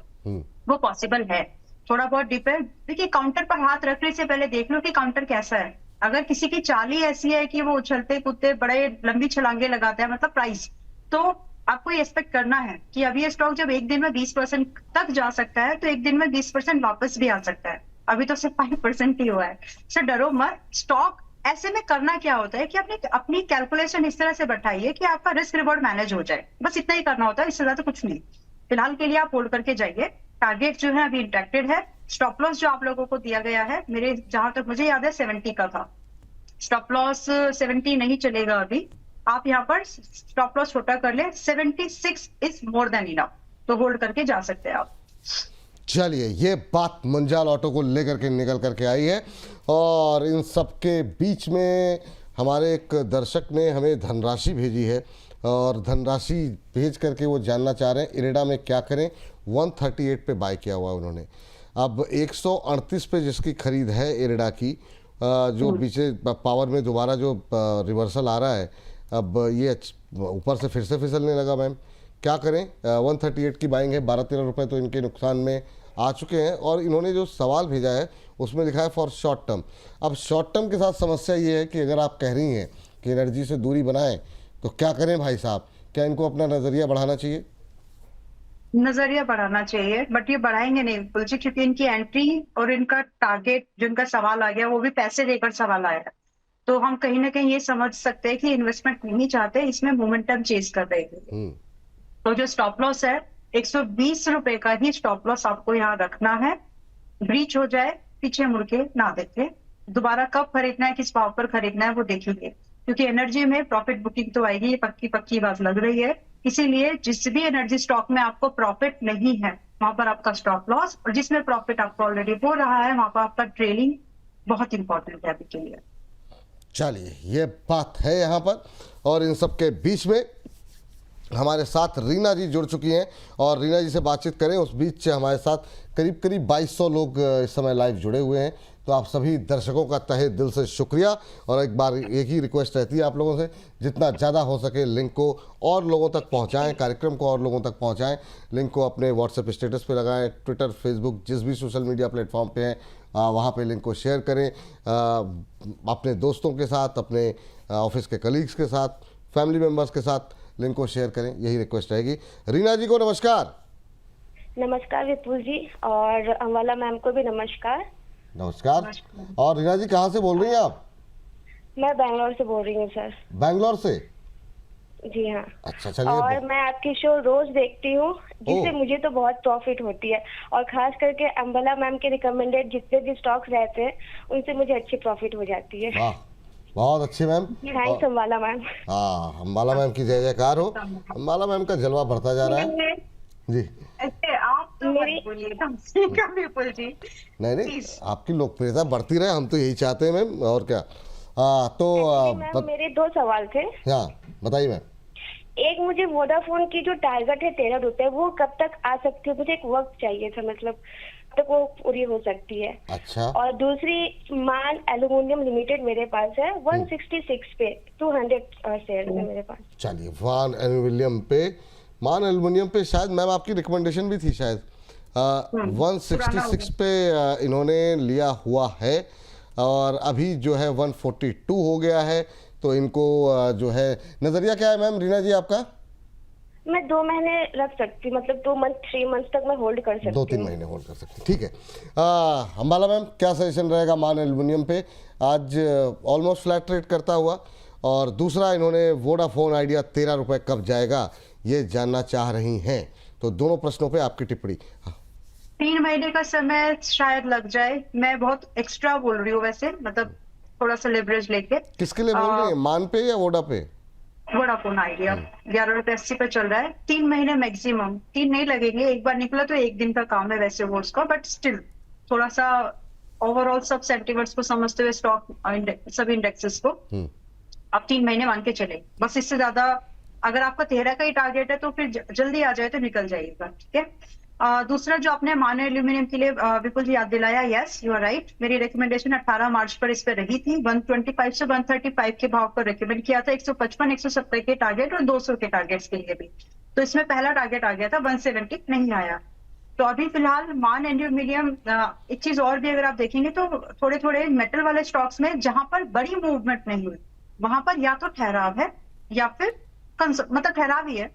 वो पॉसिबल है, थोड़ा बहुत डिप है। देखिए, काउंटर पर हाथ रखने से पहले देख लो कि काउंटर कैसा है। अगर किसी की चाल ही ऐसी है कि वो उछलते कूदते बड़े लंबी छलांगे लगाते हैं, मतलब प्राइस, तो आपको ये एक्सपेक्ट करना है कि अभी ये स्टॉक जब एक दिन में 20% तक जा सकता है, तो एक दिन में 20% वापस भी आ सकता है। अभी तो सिर्फ 5% ही हुआ है। सर डरो मत। स्टॉक ऐसे में करना क्या होता है कि अपनी कैलकुलेशन इस तरह से बैठाइए कि आपका रिस्क रिवॉर्ड मैनेज हो जाए, बस इतना ही करना होता है, इससे ज्यादा कुछ नहीं। फिलहाल के लिए आप होल्ड करके जाइए। टारगेट जो है अभी इंटैक्टेड है। स्टॉप लॉस जो आप लोगों को दिया गया है, मेरे जहां तक मुझे याद है 70 का था। स्टॉप लॉस 70 नहीं चलेगा अभी। आप यहाँ पर स्टॉप लॉस छोटा कर ले, 76 इज मोर देन इनफ, तो होल्ड करके जा सकते हैं आप। चलिए, ये बात मुंजाल ऑटो को लेकर के निकल करके आई है। और इन सब के बीच में हमारे एक दर्शक ने हमें धनराशि भेजी है, और धनराशि भेज करके वो जानना चाह रहे हैं इरेडा में क्या करें। 138 पे बाय किया हुआ उन्होंने। अब 138 पे जिसकी खरीद है इरेडा की, जो पीछे पावर में दोबारा जो रिवर्सल आ रहा है, अब ये ऊपर से फिर से फिसलने लगा। मैम क्या करें? 138 की बाइंग है, 12-13 रुपये तो इनके नुकसान में आ चुके हैं। और इन्होंने जो सवाल भेजा है उसमें लिखा है फॉर शॉर्ट टर्म। अब शॉर्ट टर्म के साथ समस्या ये है कि अगर आप कह रही हैं कि एनर्जी से दूरी बनाएं, तो क्या करें भाई साहब? क्या इनको अपना नज़रिया बढ़ाना चाहिए? नजरिया बढ़ाना चाहिए, बट ये बढ़ाएंगे नहीं बिल्कुल जी, क्योंकि इनकी एंट्री और इनका टारगेट जिनका सवाल आ गया वो भी पैसे देकर सवाल आया। तो हम कहीं ना कहीं ये समझ सकते हैं कि इन्वेस्टमेंट नहीं चाहते, इसमें मोमेंटम चेज कर रहे थे। तो जो स्टॉप लॉस है 120 रुपए का ही स्टॉप लॉस आपको यहाँ रखना है। ब्रीच हो जाए पीछे मुड़ के ना देखे, दोबारा कब खरीदना है, किस भाव पर खरीदना है वो देखेंगे, क्योंकि एनर्जी में प्रॉफिट बुकिंग तो आएगी, ये पक्की बात लग रही है। इसीलिए जिस भी एनर्जी स्टॉक में आपको प्रॉफिट नहीं है वहां पर आपका स्टॉप लॉस, और जिसमें प्रॉफिट आपको ऑलरेडी हो रहा है वहां पर आपका ट्रेलिंग बहुत इंपॉर्टेंट है अभी के लिए। चलिए, ये बात है यहाँ पर। और इन सब के बीच में हमारे साथ रीना जी जुड़ चुकी हैं और रीना जी से बातचीत करें। उस बीच से हमारे साथ करीब 2200 लोग इस समय लाइव जुड़े हुए हैं। तो आप सभी दर्शकों का तहे दिल से शुक्रिया। और एक बार एक ही रिक्वेस्ट रहती है आप लोगों से, जितना ज़्यादा हो सके लिंक को और लोगों तक पहुंचाएं, कार्यक्रम को और लोगों तक पहुंचाएं। लिंक को अपने व्हाट्सएप स्टेटस पे लगाएं, ट्विटर, फेसबुक, जिस भी सोशल मीडिया प्लेटफॉर्म पे हैं वहाँ पे लिंक को शेयर करें। अपने दोस्तों के साथ, अपने ऑफिस के कलीग्स के साथ, फैमिली मेम्बर्स के साथ लिंक को शेयर करें, यही रिक्वेस्ट रहेगी। रीना जी को नमस्कार। नमस्कार विपुल जी, और अम्बाला मैम को भी नमस्कार। नमस्कार। और रीना जी कहाँ से बोल रही हैं आप? मैं बैंगलोर से बोल रही हूँ सर। बैंगलोर से? जी हाँ। अच्छा, चलिए। और मैं आपकी शो रोज देखती हूँ, जिससे मुझे तो बहुत प्रॉफिट होती है, और खास करके अम्बाला मैम के रिकमेंडेड जितने भी स्टॉक्स रहते हैं उनसे मुझे अच्छी प्रॉफिट हो जाती है। वाह, बहुत अच्छी मैम। Thanks Ambala ma'am. हाँ, अम्बाला मैम की जय जयकार हो। अम्बाला मैम का जलवा बढ़ता जा रहा है जी। ऐसे आप तो मत बोलिए कम विपुल जी। नहीं, आपकी लोकप्रियता बढ़ती रहे, हम तो यही चाहते हैं मैम, और क्या। तो मैम मेरे 2 सवाल थे। हाँ, बताइए मैम। एक, मुझे वोडाफोन की जो टारगेट है 13 रुपए, वो कब तक आ सकती है? मुझे एक वक्त चाहिए था, मतलब कब तक वो पूरी हो सकती है? अच्छा। और दूसरी, मान एल्यूमिनियम लिमिटेड मेरे पास है 166 पे, 200 शेयर है मेरे पास। चलिए, मान एल्युमिनियम पे शायद मैम आपकी रिकमेंडेशन भी थी शायद। 166 पे इन्होंने लिया हुआ है, और अभी जो है 142 हो गया है। तो इनको जो है, नजरिया क्या है मैम रीना जी आपका? मैं 2 महीने रख सकती, मतलब 2 मंथ 3 मंथ तक मैं होल्ड कर सकती हूँ। 2-3 महीने होल्ड कर सकती, ठीक है। अम्बाला मैम, क्या सजेशन रहेगा मान एल्युमिनियम पे? आज ऑलमोस्ट फ्लैट ट्रेड करता हुआ। और दूसरा, इन्होंने वोडाफोन आइडिया 13 रुपये कब जाएगा ये जानना चाह रही हैं। तो दोनों प्रश्नों पे आपकी टिप्पणी। 3 महीने का समय शायद लग जाए। मैं बहुत एक्स्ट्रा बोल रही हूँ वैसे, मतलब थोड़ा सा लेवरेज लेके। किसके लिए बोल रही है, मान पे या वोडा पे? वोडाफोन आइडिया 11.80 पे चल रहा है। 3 महीने मैक्सिमम, 3 नहीं लगेंगे। एक बार निकला तो 1 दिन का काम है वैसे वो उसका, बट स्टिल थोड़ा सा ओवरऑल सब सेंटिमेंट्स को समझते हुए स्टॉक सब इंडेक्सेस को आप 3 महीने मान के चले। बस इससे ज्यादा अगर आपका 13 का ही टारगेट है तो फिर जल्दी आ जाए तो निकल जाइएगा, ठीक है। दूसरा जो आपने मानो एल्यूमिनियम के लिए विपुल जी याद दिलाया, यस यू आर राइट। मेरी रिकमेंडेशन 18 मार्च पर इस पे रही थी। 125 से 135 के भाव पर रिकमेंड किया था। 155 170 के टारगेट और 200 के टारगेट्स के लिए भी। तो इसमें पहला टारगेट आ गया था, 170 नहीं आया। तो अभी फिलहाल मान एल्यूमिनियम, एक चीज और भी अगर आप देखेंगे तो थोड़े थोड़े मेटल वाले स्टॉक्स में जहां पर बड़ी मूवमेंट नहीं हुई वहां पर या तो ठहराव है या फिर मतलब ठहराव ही है।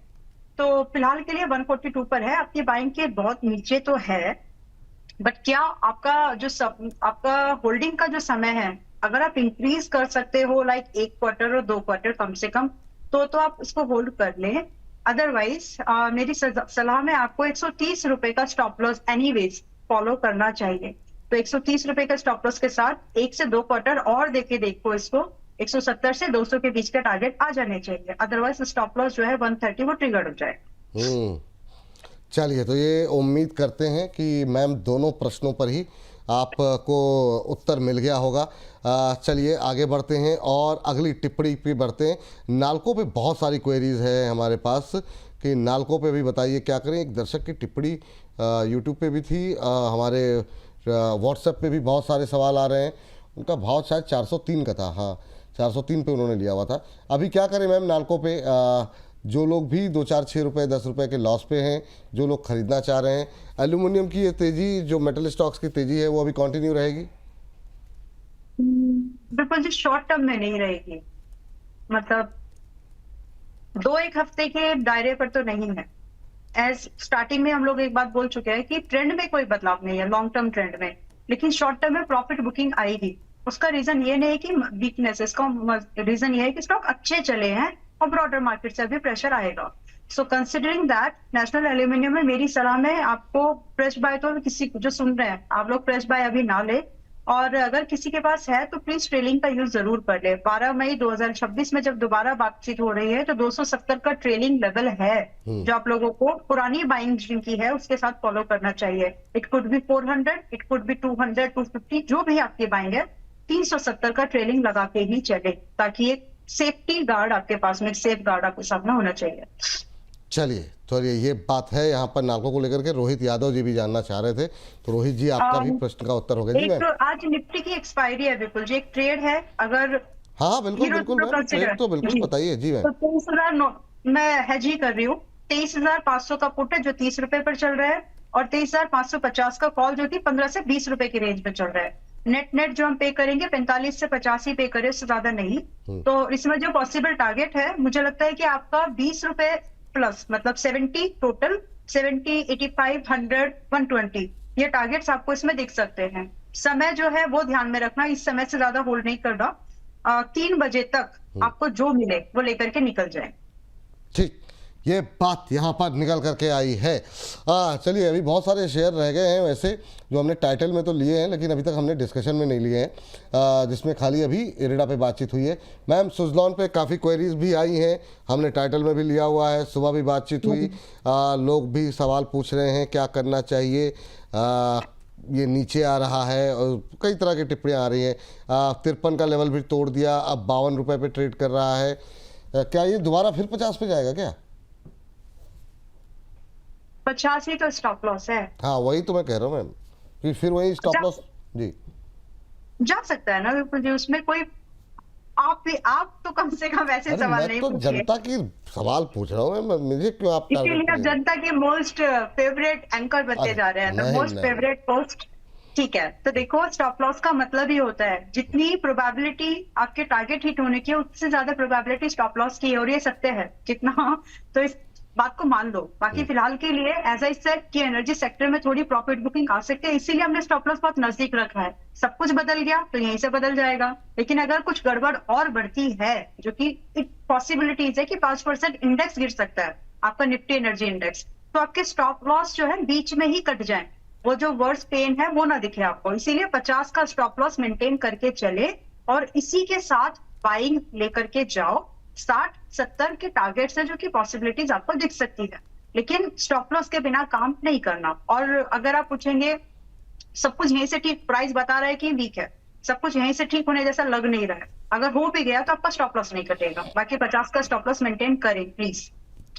तो फिलहाल के लिए 142 पर है। आपकी बाइंग के बहुत नीचे तो है, बट क्या आपका जो आपका होल्डिंग का जो समय है, अगर आप इंक्रीज कर सकते हो लाइक 1 क्वार्टर और 2 क्वार्टर कम से कम, तो आप इसको होल्ड कर लें। अदरवाइज मेरी सलाह में आपको 130 रुपए का स्टॉप लॉस एनीवेज फॉलो करना चाहिए। तो 130 रुपए का स्टॉप लॉस के साथ 1 से 2 क्वार्टर और देखो इसको 170 से 200 के बीच का टारगेट आ जाने चाहिए। अदरवाइज स्टॉप लॉस जो है 130 वो ट्रिगर हो जाए। चलिए, तो ये उम्मीद करते हैं कि मैम दोनों प्रश्नों पर ही आपको उत्तर मिल गया होगा। चलिए आगे बढ़ते हैं और अगली टिप्पणी पे बढ़ते हैं। नाल्को पे बहुत सारी क्वेरीज है हमारे पास कि नाल्को पे भी बताइए क्या करें। एक दर्शक की टिप्पणी यूट्यूब पे भी थी, हमारे व्हाट्सएप पे भी बहुत सारे सवाल आ रहे हैं। उनका भाव शायद 403 का था। हाँ, 403 पे उन्होंने लिया हुआ था। अभी क्या करें मैम नाल्को पे? जो लोग भी 2, 4, 6 रुपये 10 रुपये के लॉस पे हैं, जो लोग खरीदना चाह रहे हैं, एल्यूमिनियम की ये तेजी, जो मेटल स्टॉक्स की तेजी है, वो अभी कंटिन्यू रहेगी? बिल्कुल जी, शॉर्ट टर्म में नहीं रहेगी। मतलब 2-1 हफ्ते के दायरे पर तो नहीं है। एज स्टार्टिंग में हम लोग एक बात बोल चुके हैं कि ट्रेंड में कोई बदलाव नहीं है, लॉन्ग टर्म ट्रेंड में, लेकिन शॉर्ट टर्म में प्रॉफिट बुकिंग आएगी। उसका रीजन ये नहीं है कि वीकनेस, इसका रीजन ये है कि स्टॉक अच्छे चले हैं और ब्रॉडर मार्केट से भी प्रेशर आएगा। So considering that, national aluminium में मेरी सलाह में आपको फ्रेश बाय, तो किसी जो सुन रहे हैं आप लोग फ्रेश बाय अभी ना ले, और अगर किसी के पास है तो प्लीज ट्रेलिंग का यूज जरूर कर ले। 12 मई 2026 में जब दोबारा बातचीत हो रही है तो 270 का ट्रेलिंग लेवल है जो आप लोगों को पुरानी बाइंग जिनकी है उसके साथ फॉलो करना चाहिए। It could be 400, it could be 200, 250, जो भी आपकी बाइंग है 370 का ट्रेलिंग लगा के ही चले, ताकि एक सेफ्टी गार्ड आपके पास में, सेफ गार्ड आपके सामने होना चाहिए। चलिए तो ये बात है यहाँ पर नाल्को को लेकर के। रोहित यादव जी भी जानना चाह रहे थे, तो रोहित जी आपका भी प्रश्न का उत्तर हो गया जी। एक आज निफ्टी की एक्सपायरी है विपुल जी, एक ट्रेड है, अगर हाँ बिल्कुल बिल्कुल मैम, ट्रेड तो बिल्कुल बताइए जी मैम। तो 23,000 मैं हेज ही कर रही हूँ। 23,500 का पुट है जो 30 रुपए पर चल रहा है, और 23,550 का कॉल जो कि 15 से 20 रुपए की रेंज में चल रहा है। नेट जो हम पे करेंगे 45 से 50 ही पे करें, उससे ज्यादा नहीं। तो इसमें जो पॉसिबल टारगेट है मुझे लगता है कि आपका 20 रुपए प्लस, मतलब 70 टोटल, 70, 85, 100, 120 ये टारगेट्स आपको इसमें दिख सकते हैं। समय जो है वो ध्यान में रखना, इस समय से ज्यादा होल्ड नहीं करना। 3 बजे तक आपको जो मिले वो लेकर के निकल जाए। ठीक, ये बात यहाँ पर निकल करके आई है। चलिए अभी बहुत सारे शेयर रह गए हैं वैसे जो हमने टाइटल में तो लिए हैं, लेकिन अभी तक हमने डिस्कशन में नहीं लिए हैं, जिसमें खाली अभी इरेडा पे बातचीत हुई है। मैम सुजलॉन पे काफ़ी क्वेरीज भी आई हैं, हमने टाइटल में भी लिया हुआ है, सुबह भी बातचीत हुई, लोग भी सवाल पूछ रहे हैं क्या करना चाहिए, ये नीचे आ रहा है और कई तरह की टिप्पणियाँ आ रही हैं। 53 का लेवल भी तोड़ दिया, अब 52 रुपये पे ट्रेड कर रहा है, क्या ये दोबारा फिर 50 पे जाएगा क्या? 50 ही तो स्टॉप लॉस है। हाँ वही तो मैं कह रहा हूँ मैम कि फिर वही स्टॉप लॉस जी जा सकता है ना बिल्कुल जी, उसमें कोई आप तो कम से कम ऐसे सवाल नहीं तो पूछिए। जनता की सवाल पूछ रहा हूँ मैं, मुझे क्यों आप इसीलिए आप जनता के मोस्ट फेवरेट एंकर बनते जा रहे हैं, मोस्ट फेवरेट पोस्ट। ठीक है, तो देखो स्टॉप लॉस का मतलब ही होता है जितनी प्रोबेबिलिटी आपके टारगेट हिट होने की उससे ज्यादा प्रोबेबिलिटी स्टॉप लॉस की है, और ये सत्य है जितना, तो इस बात को मान लो। बाकी फिलहाल के लिए एज आई सेड कि एनर्जी सेक्टर में थोड़ी प्रॉफिट बुकिंग आ सकती है, इसीलिए हमने स्टॉप लॉस बहुत नजदीक रखा है। सब कुछ बदल गया तो यहीं से बदल जाएगा, लेकिन अगर कुछ गड़बड़ और बढ़ती है, जो कि पॉसिबिलिटीज है कि 5% इंडेक्स गिर सकता है आपका निफ्टी एनर्जी इंडेक्स, तो आपके स्टॉप लॉस जो है बीच में ही कट जाए, वो जो वर्स्ट पेन है वो ना दिखे आपको। इसीलिए 50 का स्टॉप लॉस मेंटेन करके चले और इसी के साथ बाइंग लेकर के जाओ। 60-70 के टारगेट्स है जो कि पॉसिबिलिटीज आपको दिख सकती है, लेकिन स्टॉप लॉस के बिना काम नहीं करना। और अगर आप पूछेंगे सब कुछ यहीं से ठीक, प्राइस बता रहा है कि वीक है, सब कुछ यहीं से ठीक होने जैसा लग नहीं रहा है, अगर हो भी गया तो आपका स्टॉप लॉस नहीं कटेगा। बाकी 50 का स्टॉप लॉस मेंटेन करें प्लीज,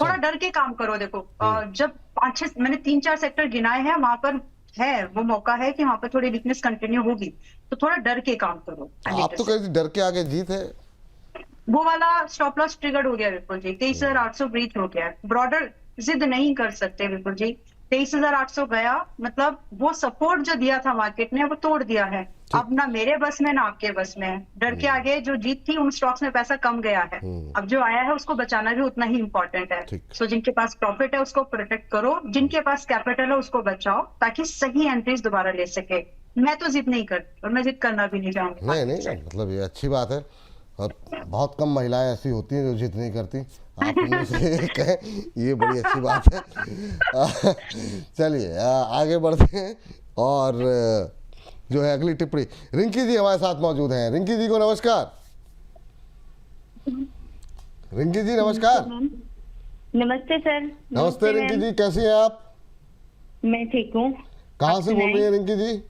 थोड़ा डर के काम करो। देखो जब 5-6 मैंने 3-4 सेक्टर गिनाए हैं, वहां पर है वो मौका है कि वहां पर थोड़ी वीकनेस कंटिन्यू होगी, तो थोड़ा डर के काम करो। आप तो कहते डर के आगे जीत है, वो वाला स्टॉप लॉस ट्रिगर्ड हो गया विपुल जी, 23,800 ब्रीच हो गया। ब्रॉडर जिद नहीं कर सकते विपुल जी, 23,800 गया, मतलब वो सपोर्ट जो दिया था मार्केट ने वो तोड़ दिया है। अब ना मेरे बस में ना आपके बस में है। डर के आगे जो जीत थी उन स्टॉक्स में पैसा कम गया है, अब जो आया है उसको बचाना भी उतना ही इंपॉर्टेंट है। सो जिनके पास प्रॉफिट है उसको प्रोटेक्ट करो, जिनके पास कैपिटल है उसको बचाओ, ताकि सही एंट्रीज दोबारा ले सके। मैं तो जिद नहीं करती और मैं जिद करना भी नहीं चाहूंगी। नहीं मतलब ये अच्छी बात है, और बहुत कम महिलाएं ऐसी होती हैं जो जिद नहीं करती, आप उनमें से एक हैं, ये बड़ी अच्छी बात है। चलिए आगे बढ़ते हैं, और जो है अगली टिप्पणी रिंकी जी हमारे साथ मौजूद हैं। रिंकी जी को नमस्कार। रिंकी जी नमस्कार। नमस्ते सर। नमस्ते रिंकी जी, कैसी हैं आप? मैं ठीक हूँ। कहाँ से बोल रही हैं रिंकी जी?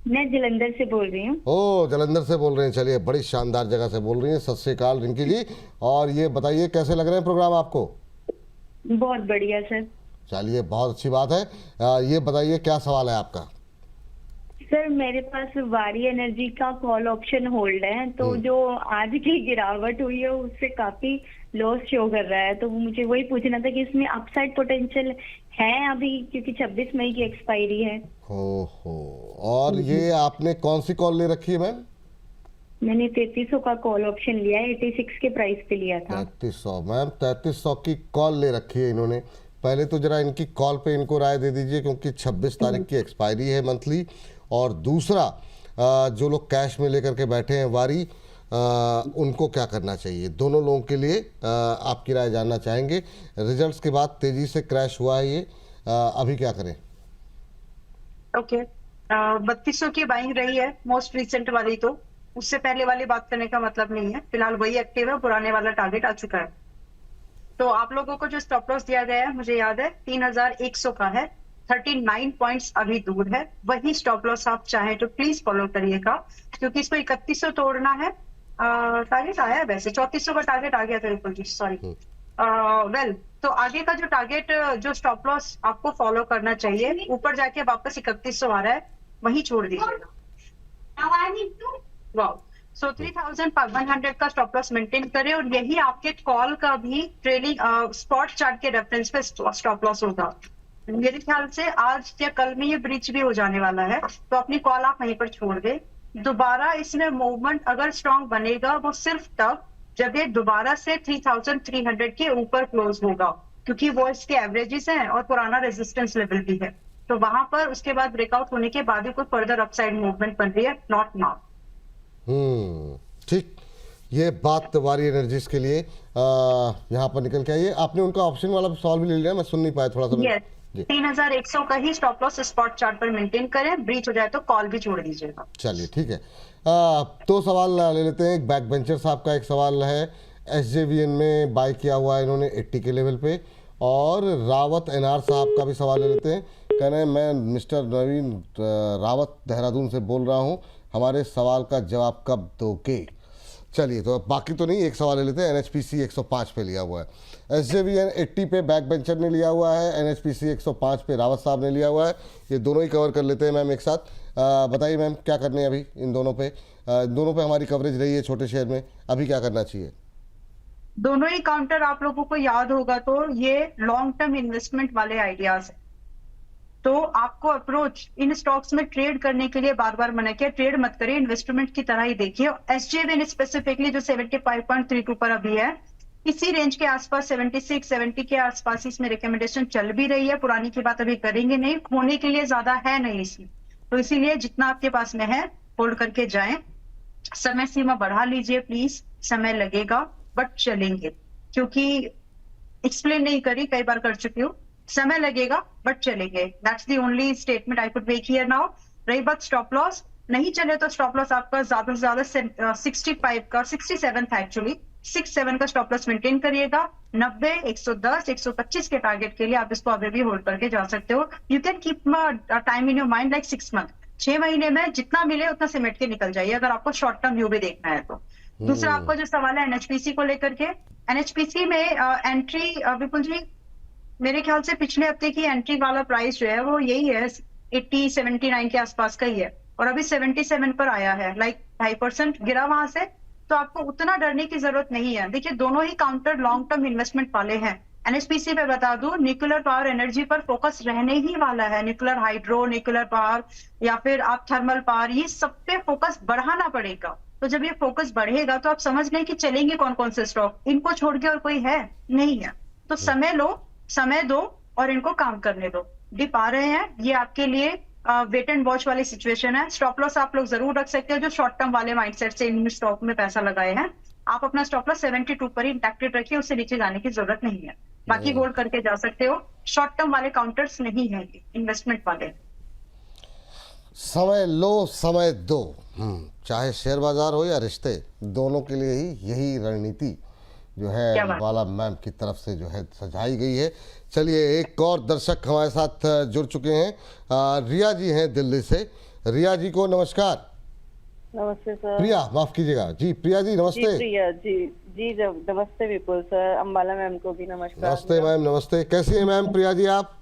मैं जलंधर से बोल रही हूँ। ओह जलंधर से बोल रहे हैं, चलिए बड़ी शानदार जगह से बोल रही हैं। सत श्री अकाल रिंकी जी, और ये बताइए कैसे लग रहे हैं प्रोग्राम आपको? बहुत बढ़िया सर। चलिए बहुत अच्छी बात है, ये बताइए क्या सवाल है आपका? सर मेरे पास वारी एनर्जी का कॉल ऑप्शन होल्ड है, तो जो आज की गिरावट हुई है उससे काफी लॉस शो कर रहा है, तो मुझे वही पूछना था कि इसमें अपसाइड पोटेंशियल है अभी, क्योंकि 26 मई की एक्सपायरी है। हो और ये आपने कौन सी कॉल ले रखी है मैम? मैंने 3300 का कॉल ऑप्शन लिया है, 86 के प्राइस पे लिया था। 3300 मैम, 3300 की कॉल ले रखी है इन्होंने। पहले तो जरा इनकी कॉल पे इनको राय दे दीजिए, क्योंकि 26 तारीख की एक्सपायरी है मंथली। और दूसरा जो लोग कैश में लेकर के बैठे हैं वारी, उनको क्या करना चाहिए? दोनों लोगों के लिए आपकी राय जानना चाहेंगे। रिजल्ट्स के बाद तेजी से क्रैश हुआ है ये, अभी क्या करें? ओके 3200 की बाइंग रही है मोस्ट रिसेंट वाली, तो उससे पहले वाली बात करने का मतलब नहीं है। फिलहाल वही एक्टिव है, पुराने वाला टारगेट आ चुका है। तो आप लोगों को जो स्टॉप लॉस दिया गया है, मुझे याद है 3100 का है, 39 पॉइंट्स अभी दूर है। वही स्टॉप लॉस आप चाहें तो प्लीज फॉलो करिएगा, क्योंकि इसको 3100 तोड़ना है। टारगेट आया है वैसे 3400 का टारगेट आ गया था, बिल्कुल जी, सॉरी। वेल, तो आगे का जो टारगेट, जो स्टॉप लॉस आपको फॉलो करना चाहिए, ऊपर जाके वापस 3100 आ रहा है, वही छोड़ दीजिएगा। वाओ, सो 3100 का स्टॉप लॉस मेंटेन करें, और यही आपके कॉल का भी ट्रेलिंग स्पॉट चार्ट के रेफरेंस पे स्टॉप लॉस होगा। मेरे ख्याल से आज या कल में ये ब्रिज भी हो जाने वाला है, तो अपनी कॉल आप वहीं पर छोड़ दे। दोबारा इसमें मूवमेंट अगर स्ट्रॉन्ग बनेगा, वो सिर्फ तब जब ये दोबारा से 3300 के ऊपर क्लोज होगा, क्योंकि वो इसके एवरेजेस हैं और पुराना रेजिस्टेंस लेवल भी है। तो वहां पर उसके बाद ब्रेकआउट होने के बाद ही कोई फर्दर अपसाइड मूवमेंट बन रही है, नॉट नाउ। ठीक, ये बात वारी एनर्जीज के लिए यहाँ पर निकल के आई है। आपने उनका ऑप्शन वाला सवाल भी ले लिया, मैं सुन नहीं पाया थोड़ा सा। yes. 3100 का ही स्टॉप लॉस स्पॉट चार्ट पर मेंटेन करें, ब्रीच हो जाए तो कॉल भी छोड़ दीजिएगा। चलिए ठीक है। तो सवाल ले लेते हैं। एक बैक बेंचर साहब का एक सवाल है, SJVN में बाय किया हुआ है इन्होंने 80 के लेवल पे। और रावत NR साहब का भी सवाल ले लेते हैं। कह रहे हैं मैं मिस्टर नवीन रावत देहरादून से बोल रहा हूँ, हमारे सवाल का जवाब कब दोगे? चलिए, तो बाकी तो नहीं, एक सवाल ले लेते हैं। NHPC 105 पे लिया हुआ है, SJVN 80 पे बैक बेंचर ने लिया हुआ है, NHPC 105 पे रावत साहब ने लिया हुआ है। ये दोनों ही कवर कर लेते हैं मैम एक साथ। बताइए मैम, क्या करने हैं अभी इन दोनों पे? दोनों पे हमारी कवरेज रही है छोटे शेयर में, अभी क्या करना चाहिए? दोनों ही काउंटर आप लोगों को याद होगा तो ये लॉन्ग टर्म इन्वेस्टमेंट वाले आइडियाज है। तो आपको अप्रोच इन स्टॉक्स में ट्रेड करने के लिए बार बार मना किया, ट्रेड मत करिए, इन्वेस्टमेंट की तरह ही देखिए। SJVN स्पेसिफिकली जो 75.32 पर अभी है, इसी रेंज के आसपास 76, 70 के आसपास इसमें रिकमेंडेशन चल भी रही है। पुरानी की बात अभी करेंगे नहीं, होने के लिए ज्यादा है नहीं इसमें, तो इसीलिए जितना आपके पास में है होल्ड करके जाएं। समय सीमा बढ़ा लीजिए प्लीज, समय लगेगा बट चलेंगे, क्योंकि एक्सप्लेन नहीं करी, कई बार कर चुकी हूँ। समय लगेगा बट चलेंगे, that's the only statement I could make here now. रही बात स्टॉप लॉस, नहीं चले तो स्टॉप लॉस आपका ज्यादा से ज्यादा 65 का 67 था एक्चुअली, 67 का स्टॉप लॉस मेंटेन करिएगा। 90, 110, 125 के टारगेट के लिए आप इसको अभी भी होल्ड करके जा सकते हो। You can keep time in your mind like 6 month, 6 महीने में जितना मिले उतना सिमेट के निकल जाइए, अगर आपको शॉर्ट टर्म व्यू भी देखना है तो। दूसरा आपका जो सवाल है NHPC को लेकर के, NHPC में एंट्री विपुल जी, मेरे ख्याल से पिछले हफ्ते की एंट्री वाला प्राइस जो है वो यही है, 80, 79 के आसपास का ही है, और अभी 77 पर आया है, लाइक 2.5% गिरा वहां से। तो आपको उतना डरने की जरूरत नहीं है। देखिए, दोनों ही काउंटर लॉन्ग टर्म इन्वेस्टमेंट वाले हैं। NHPC पे बता दूं, न्यूक्लियर पावर एनर्जी पर फोकस रहने ही वाला है। न्यूक्लियर हाइड्रो, न्यूक्लियर पावर या फिर आप थर्मल पावर, ये सब पे फोकस बढ़ाना पड़ेगा। तो जब ये फोकस बढ़ेगा तो आप समझ लें कि चलेंगे कौन कौन से स्टॉक, इनको छोड़ के और कोई है नहीं है। तो समय लो, समय दो और इनको काम करने दो। डिप आ रहे हैं, ये आपके लिए वेट एंड वॉच वाली सिचुएशन है। स्टॉप लॉस आप लोग जरूर रख सकते हो जो शॉर्ट टर्म वाले माइंडसेट से इन स्टॉक में पैसा लगाए हैं। आप अपना स्टॉप लॉस 72 पर ही इंटैक्टेड रखिए, उससे नीचे जाने की जरूरत नहीं है। बाकी होल्ड करके जा सकते हो। शॉर्ट टर्म वाले काउंटर्स नहीं है, इन्वेस्टमेंट वाले। समय लो, समय दो। चाहे शेयर बाजार हो या रिश्ते, दोनों के लिए ही यही रणनीति जो है बाला मैम की तरफ से जो है सजाई गई है। चलिए, एक और दर्शक हमारे साथ जुड़ चुके हैं। रिया जी हैं दिल्ली से। रिया जी को नमस्कार। नमस्ते सर। प्रिया, माफ कीजिएगा जी, प्रिया जी नमस्ते। जी प्रिया जी नमस्ते विपुल सर, अम्बाला मैम को भी नमस्कार। नमस्ते मैम, नमस्ते। कैसी हैं मैम प्रिया जी आप?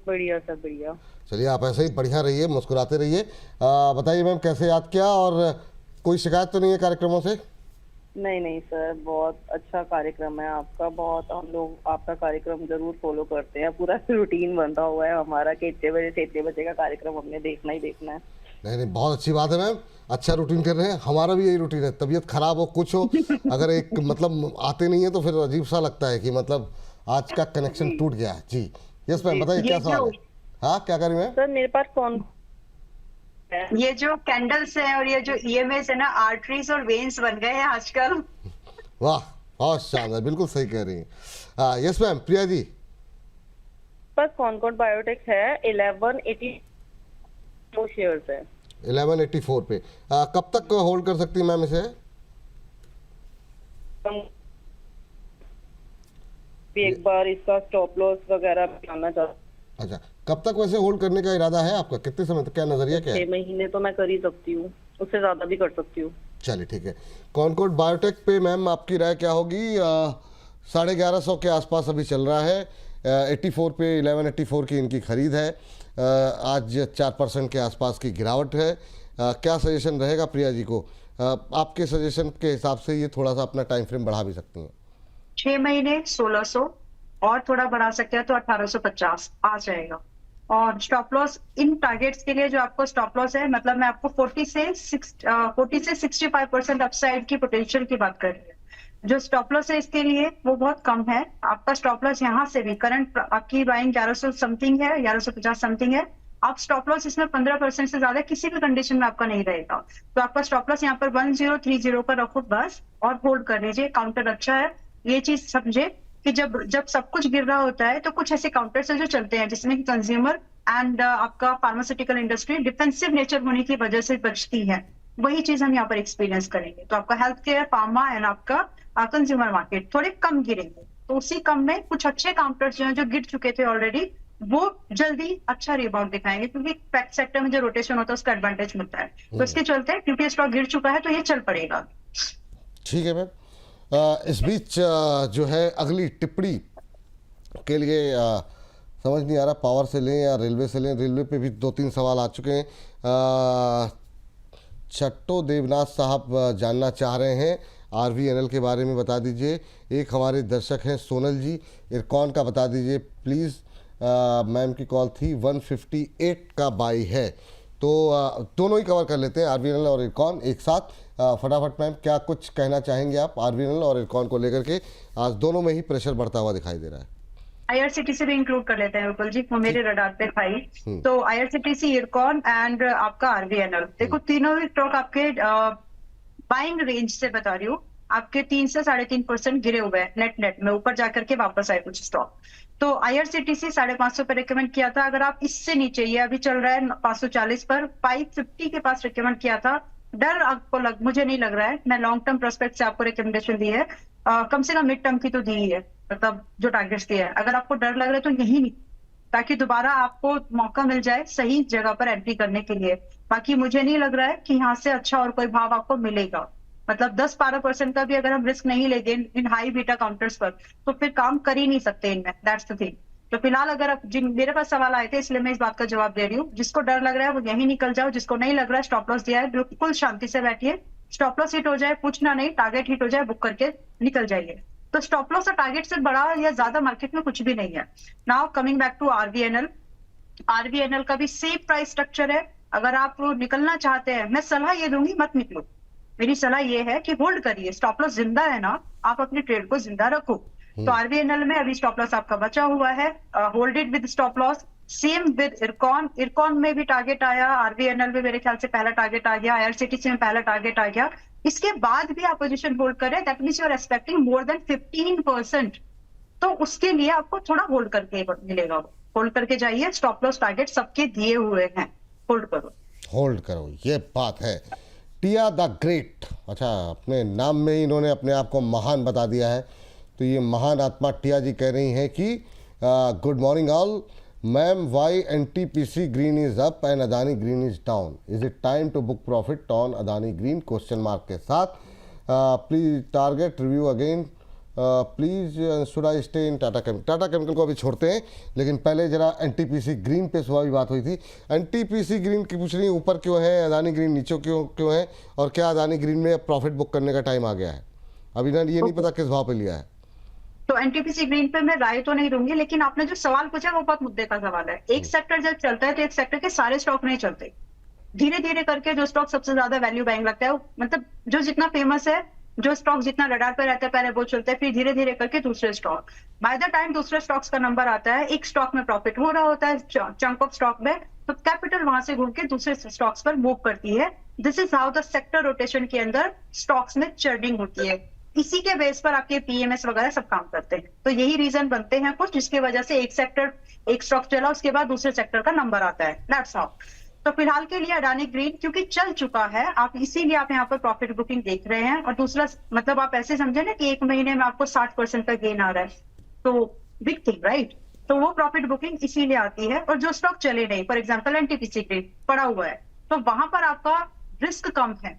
बढ़िया सर, बढ़िया। चलिए, आप ऐसे ही बढ़िया रहिए, मुस्कुराते रहिए। बताइए मैम, कैसे याद किया और कोई शिकायत तो नहीं है कार्यक्रमों से? नहीं सर, बहुत अच्छा कार्यक्रम है आपका। बहुत हम लोग आपका कार्यक्रम जरूर फॉलो करते हैं। पूरा रूटीन बना हुआ है हमारा कि इतने बजे से इतने बजे का कार्यक्रम हमने देखना ही देखना है। नहीं, बहुत अच्छी बात है मैम, अच्छा रूटीन कर रहे हैं। हमारा भी यही रूटीन है। तबीयत खराब हो, कुछ हो, अगर एक मतलब आते नहीं है तो फिर अजीब सा लगता है कि मतलब आज का कनेक्शन टूट गया है। जी यस मैम, बताइए क्या सवाल है? हाँ, क्या करें मैम? सर मेरे पास कौन, ये जो कैंडल्स है और ये जो EMAs है ना, आर्टरीज और वेन्स बन गए हैं आजकल। वाह, बहुत शानदार, बिल्कुल सही कह रही हैं। Yes ma'am, Priya ji. पर कौन बायोटेक है 1180। 2 शेयर्स है। 1184 पे कब तक होल्ड कर सकती है मैम इसे? एक बार इसका स्टॉप लॉस वगैरह जानना चाहता। अच्छा, कब तक वैसे होल्ड करने का इरादा है आपका? कितने समय तक, क्या नजरिया क्या है? 6 महीने तो मैं कर ही सकती हूँ, उससे ज्यादा भी कर सकती हूँ। चलिए ठीक है। कॉनकॉर्ड बायोटेक पे मैम आपकी राय क्या होगी? 1150 के आसपास अभी चल रहा है, 84 पे 1184 की इनकी खरीद है, आज 4% के आसपास की गिरावट है। क्या सजेशन रहेगा प्रिया जी को? आपके सजेशन के हिसाब से ये थोड़ा सा अपना टाइम फ्रेम बढ़ा भी सकती हैं। 6 महीने 1600 और थोड़ा बढ़ा सकते हैं तो 1850 आ जाएगा। और स्टॉप लॉस इन टारगेट्स के लिए जो आपको स्टॉप लॉस है, मतलब मैं आपको 40 से 65% अपसाइड की पोटेंशियल की बात कर रही हूँ। जो स्टॉप लॉस है इसके लिए वो बहुत कम है। आपका स्टॉप लॉस यहाँ से भी करंट आपकी बाइंग 1100 समथिंग है, 1150 समथिंग है। आप स्टॉप लॉस इसमें 15% से ज्यादा किसी भी कंडीशन में आपका नहीं रहेगा। तो आपका स्टॉप लॉस यहाँ पर 1030 पर रखो बस, और होल्ड कर लीजिए। काउंटर अच्छा है, ये चीज समझे कि जब सब कुछ गिर रहा होता है तो कुछ ऐसे काउंटर्स है जो चलते हैं जिसमें कंज्यूमर एंड आपका फार्मास्यूटिकल इंडस्ट्री डिफेंसिव नेचर होने की वजह से बचती है। वही चीज हम यहाँ पर एक्सपीरियंस करेंगे। तो आपका हेल्थ केयर, फार्मा एंड आपका कंज्यूमर मार्केट थोड़े कम गिरेंगे। तो उसी कम में कुछ अच्छे काउंटर्स जो हैं जो गिर चुके थे ऑलरेडी, वो जल्दी अच्छा रिबाउंड दिखाएंगे, क्योंकि पैक्ट सेक्टर में जो रोटेशन होता है उसका एडवांटेज मिलता है। तो इसके चलते क्योंकि स्टॉक गिर चुका है तो ये चल पड़ेगा। ठीक है मैम। इस बीच जो है अगली टिप्पणी के लिए समझ नहीं आ रहा पावर से लें या रेलवे से लें। रेलवे पे भी 2-3 सवाल आ चुके हैं। छट्टो देवनाथ साहब जानना चाह रहे हैं RVNL के बारे में, बता दीजिए। एक हमारे दर्शक हैं सोनल जी, इरकॉन का बता दीजिए प्लीज़। मैम की कॉल थी, 158 का बाई है। तो दोनों ही कवर कर लेते हैं, RVNL और इरकॉन एक साथ। फटाफट मैम, क्या कुछ कहना चाहेंगे आप RVNL और इरकॉन को लेकर के? आज दोनों में ही प्रेशर बढ़ता हुआ दिखाई दे रहा है। IRCTC भी इंक्लूड कर लेते हैं विपुल जी, वो मेरे रडार पे था ही। तो IRCTC, इरकॉन एंड आपका RVNL, देखो तीनों ही स्टॉक आपके बाइंग रेंज से बता रही हूँ, आपके 3 से 3.5% गिरे हुए हैं नेट नेट में, ऊपर जाकर के वापस आए कुछ स्टॉक। तो IRCTC 550 पे रिकमेंड किया था। अगर आप इससे नीचे, ये अभी चल रहा है 540 पर, 550 के पास रिकमेंड किया था। डर आपको मुझे नहीं लग रहा है। मैं लॉन्ग टर्म प्रोस्पेक्ट से आपको रिकमेंडेशन दी है, कम से कम मिड टर्म की तो दी ही है, मतलब जो टारगेट्स दिए है। अगर आपको डर लग रहा है तो यही नहीं, ताकि दोबारा आपको मौका मिल जाए सही जगह पर एंट्री करने के लिए। बाकी मुझे नहीं लग रहा है कि यहाँ से अच्छा और कोई भाव आपको मिलेगा। मतलब 10-12% का भी अगर हम रिस्क नहीं लेंगे इन हाई बीटा काउंटर्स पर, तो फिर काम कर ही नहीं सकते इनमें। That's the thing. तो फिलहाल अगर मेरे पास सवाल आए थे इसलिए मैं इस बात का जवाब दे रही हूँ। जिसको डर लग रहा है वो यही निकल जाओ, जिसको नहीं लग रहा है, स्टॉप लॉस दिया है, बिल्कुल शांति से बैठिए। स्टॉप लॉस हिट हो जाए पूछना नहीं, टारगेट हिट हो जाए बुक करके निकल जाइए। तो स्टॉप लॉस और टारगेट से बड़ा या ज्यादा मार्केट में कुछ भी नहीं है। Now coming back to RVNL का भी सेम प्राइस स्ट्रक्चर है। अगर आप निकलना चाहते हैं, मैं सलाह ये दूंगी मत निकलो। मेरी सलाह ये है कि होल्ड करिए। स्टॉप लॉस जिंदा है ना, आप अपने ट्रेड को जिंदा रखो। तो RVNL में अभी स्टॉप लॉस आपका बचा हुआ है, hold it with stop loss. Same with IRCON में भी टारगेट आया, RVNL में मेरे ख्याल से पहला टारगेट आ गया, IRCTC में पहला टारगेट आ गया। इसके बाद भी आप पोजीशन होल्ड करें, that means you are expecting more than 15%, तो उसके लिए आपको थोड़ा होल्ड करके मिलेगा। होल्ड करके जाइए, स्टॉप लॉस टारगेट सबके दिए हुए हैं, होल्ड करो, ये बात है। टिया द ग्रेट, अच्छा अपने नाम में ही इन्होंने अपने आप को महान बता दिया है। तो ये महान आत्मा टिया जी कह रही हैं कि good morning all ma'am, why NTPC green is up and Adani green is down, is it time to book profit on Adani green, question mark के साथ। Please target review again please, should I stay in Tata chemical को अभी छोड़ते हैं, लेकिन पहले जरा NTPC green पे सुबह भी बात हुई थी। NTPC ग्रीन की पूछ रही ऊपर क्यों है, अदानी ग्रीन नीचे क्यों है, और क्या अदानी ग्रीन में प्रॉफिट बुक करने का टाइम आ गया है? अभी ना ये नहीं पता किस भाव पे लिया है। तो NTPC ग्रीन पे मैं राय तो नहीं दूंगी, लेकिन आपने जो सवाल पूछा वो बहुत मुद्दे का सवाल है। एक सेक्टर जब चलता है तो एक सेक्टर के सारे स्टॉक नहीं चलते। धीरे धीरे करके जो स्टॉक सबसे ज्यादा वैल्यू बाइंग लगता है, मतलब जो जितना फेमस है, जो स्टॉक जितना रडार पे रहता है पहले वो चलते हैं, फिर धीरे धीरे करके दूसरे स्टॉक। बाय द टाइम दूसरे स्टॉक्स का नंबर आता है, एक स्टॉक में प्रॉफिट हो रहा होता है चंक ऑफ स्टॉक में, तो कैपिटल वहां से घूम के दूसरे स्टॉक्स पर मूव करती है। This is how the sector rotation के अंदर स्टॉक्स में चर्निंग होती है। इसी के बेस पर आपके PMS वगैरह सब काम करते हैं। तो यही रीजन बनते हैं कुछ, जिसकी वजह से एक स्टॉक चला, उसके बाद दूसरे सेक्टर का नंबर आता है। That's how. तो फिलहाल के लिए अडानी ग्रीन क्योंकि चल चुका है, आप इसीलिए आप यहाँ पर प्रॉफिट बुकिंग देख रहे हैं। और दूसरा मतलब आप ऐसे समझे ना कि 1 महीने में आपको 60% का गेन आ रहा है, तो बिग थिंग राइट। तो वो प्रॉफिट बुकिंग इसीलिए आती है। और जो स्टॉक चले नहीं, फॉर एग्जाम्पल एनटीपीसी ग्रीन पड़ा हुआ है, तो वहां पर आपका रिस्क कम है।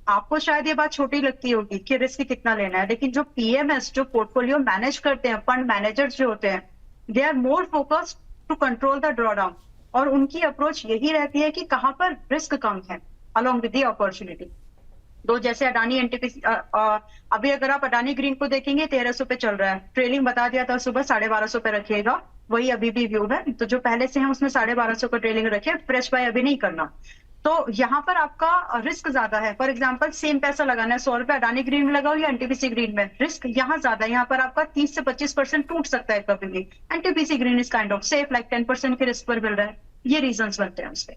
आपको शायद ये बात छोटी लगती होगी कि रिस्क कितना लेना है, लेकिन जो पीएमएस जो पोर्टफोलियो मैनेज करते हैं, फंड मैनेजर्स जो होते हैं, they are more focused to control the drawdown. और उनकी अप्रोच यही रहती है कि कहां पर रिस्क कम है अलोंग विद द अपॉर्चुनिटी। तो जैसे अडानी एनटीपीसी अभी अगर आप अडानी ग्रीन को देखेंगे 1300 पे चल रहा है, ट्रेलिंग बता दिया था सुबह 1250 पे रखिएगा, वही अभी भी व्यू है। तो जो पहले से है उसमें 1250 का ट्रेलिंग रखे, फ्रेश बाय अभी नहीं करना। तो यहाँ पर आपका रिस्क ज्यादा है। फॉर एग्जांपल सेम पैसा लगाना है, 100 रुपए अडानी ग्रीन में लगाओ या एनटीपीसी ग्रीन में, रिस्क यहाँ ज्यादा है। यहाँ पर आपका 30 से 25% टूट सकता है कभी भी। NTPC green is kind of safe, like 10% के रिस्क पर मिल रहा है। ये रीजंस बनते हैं उसके।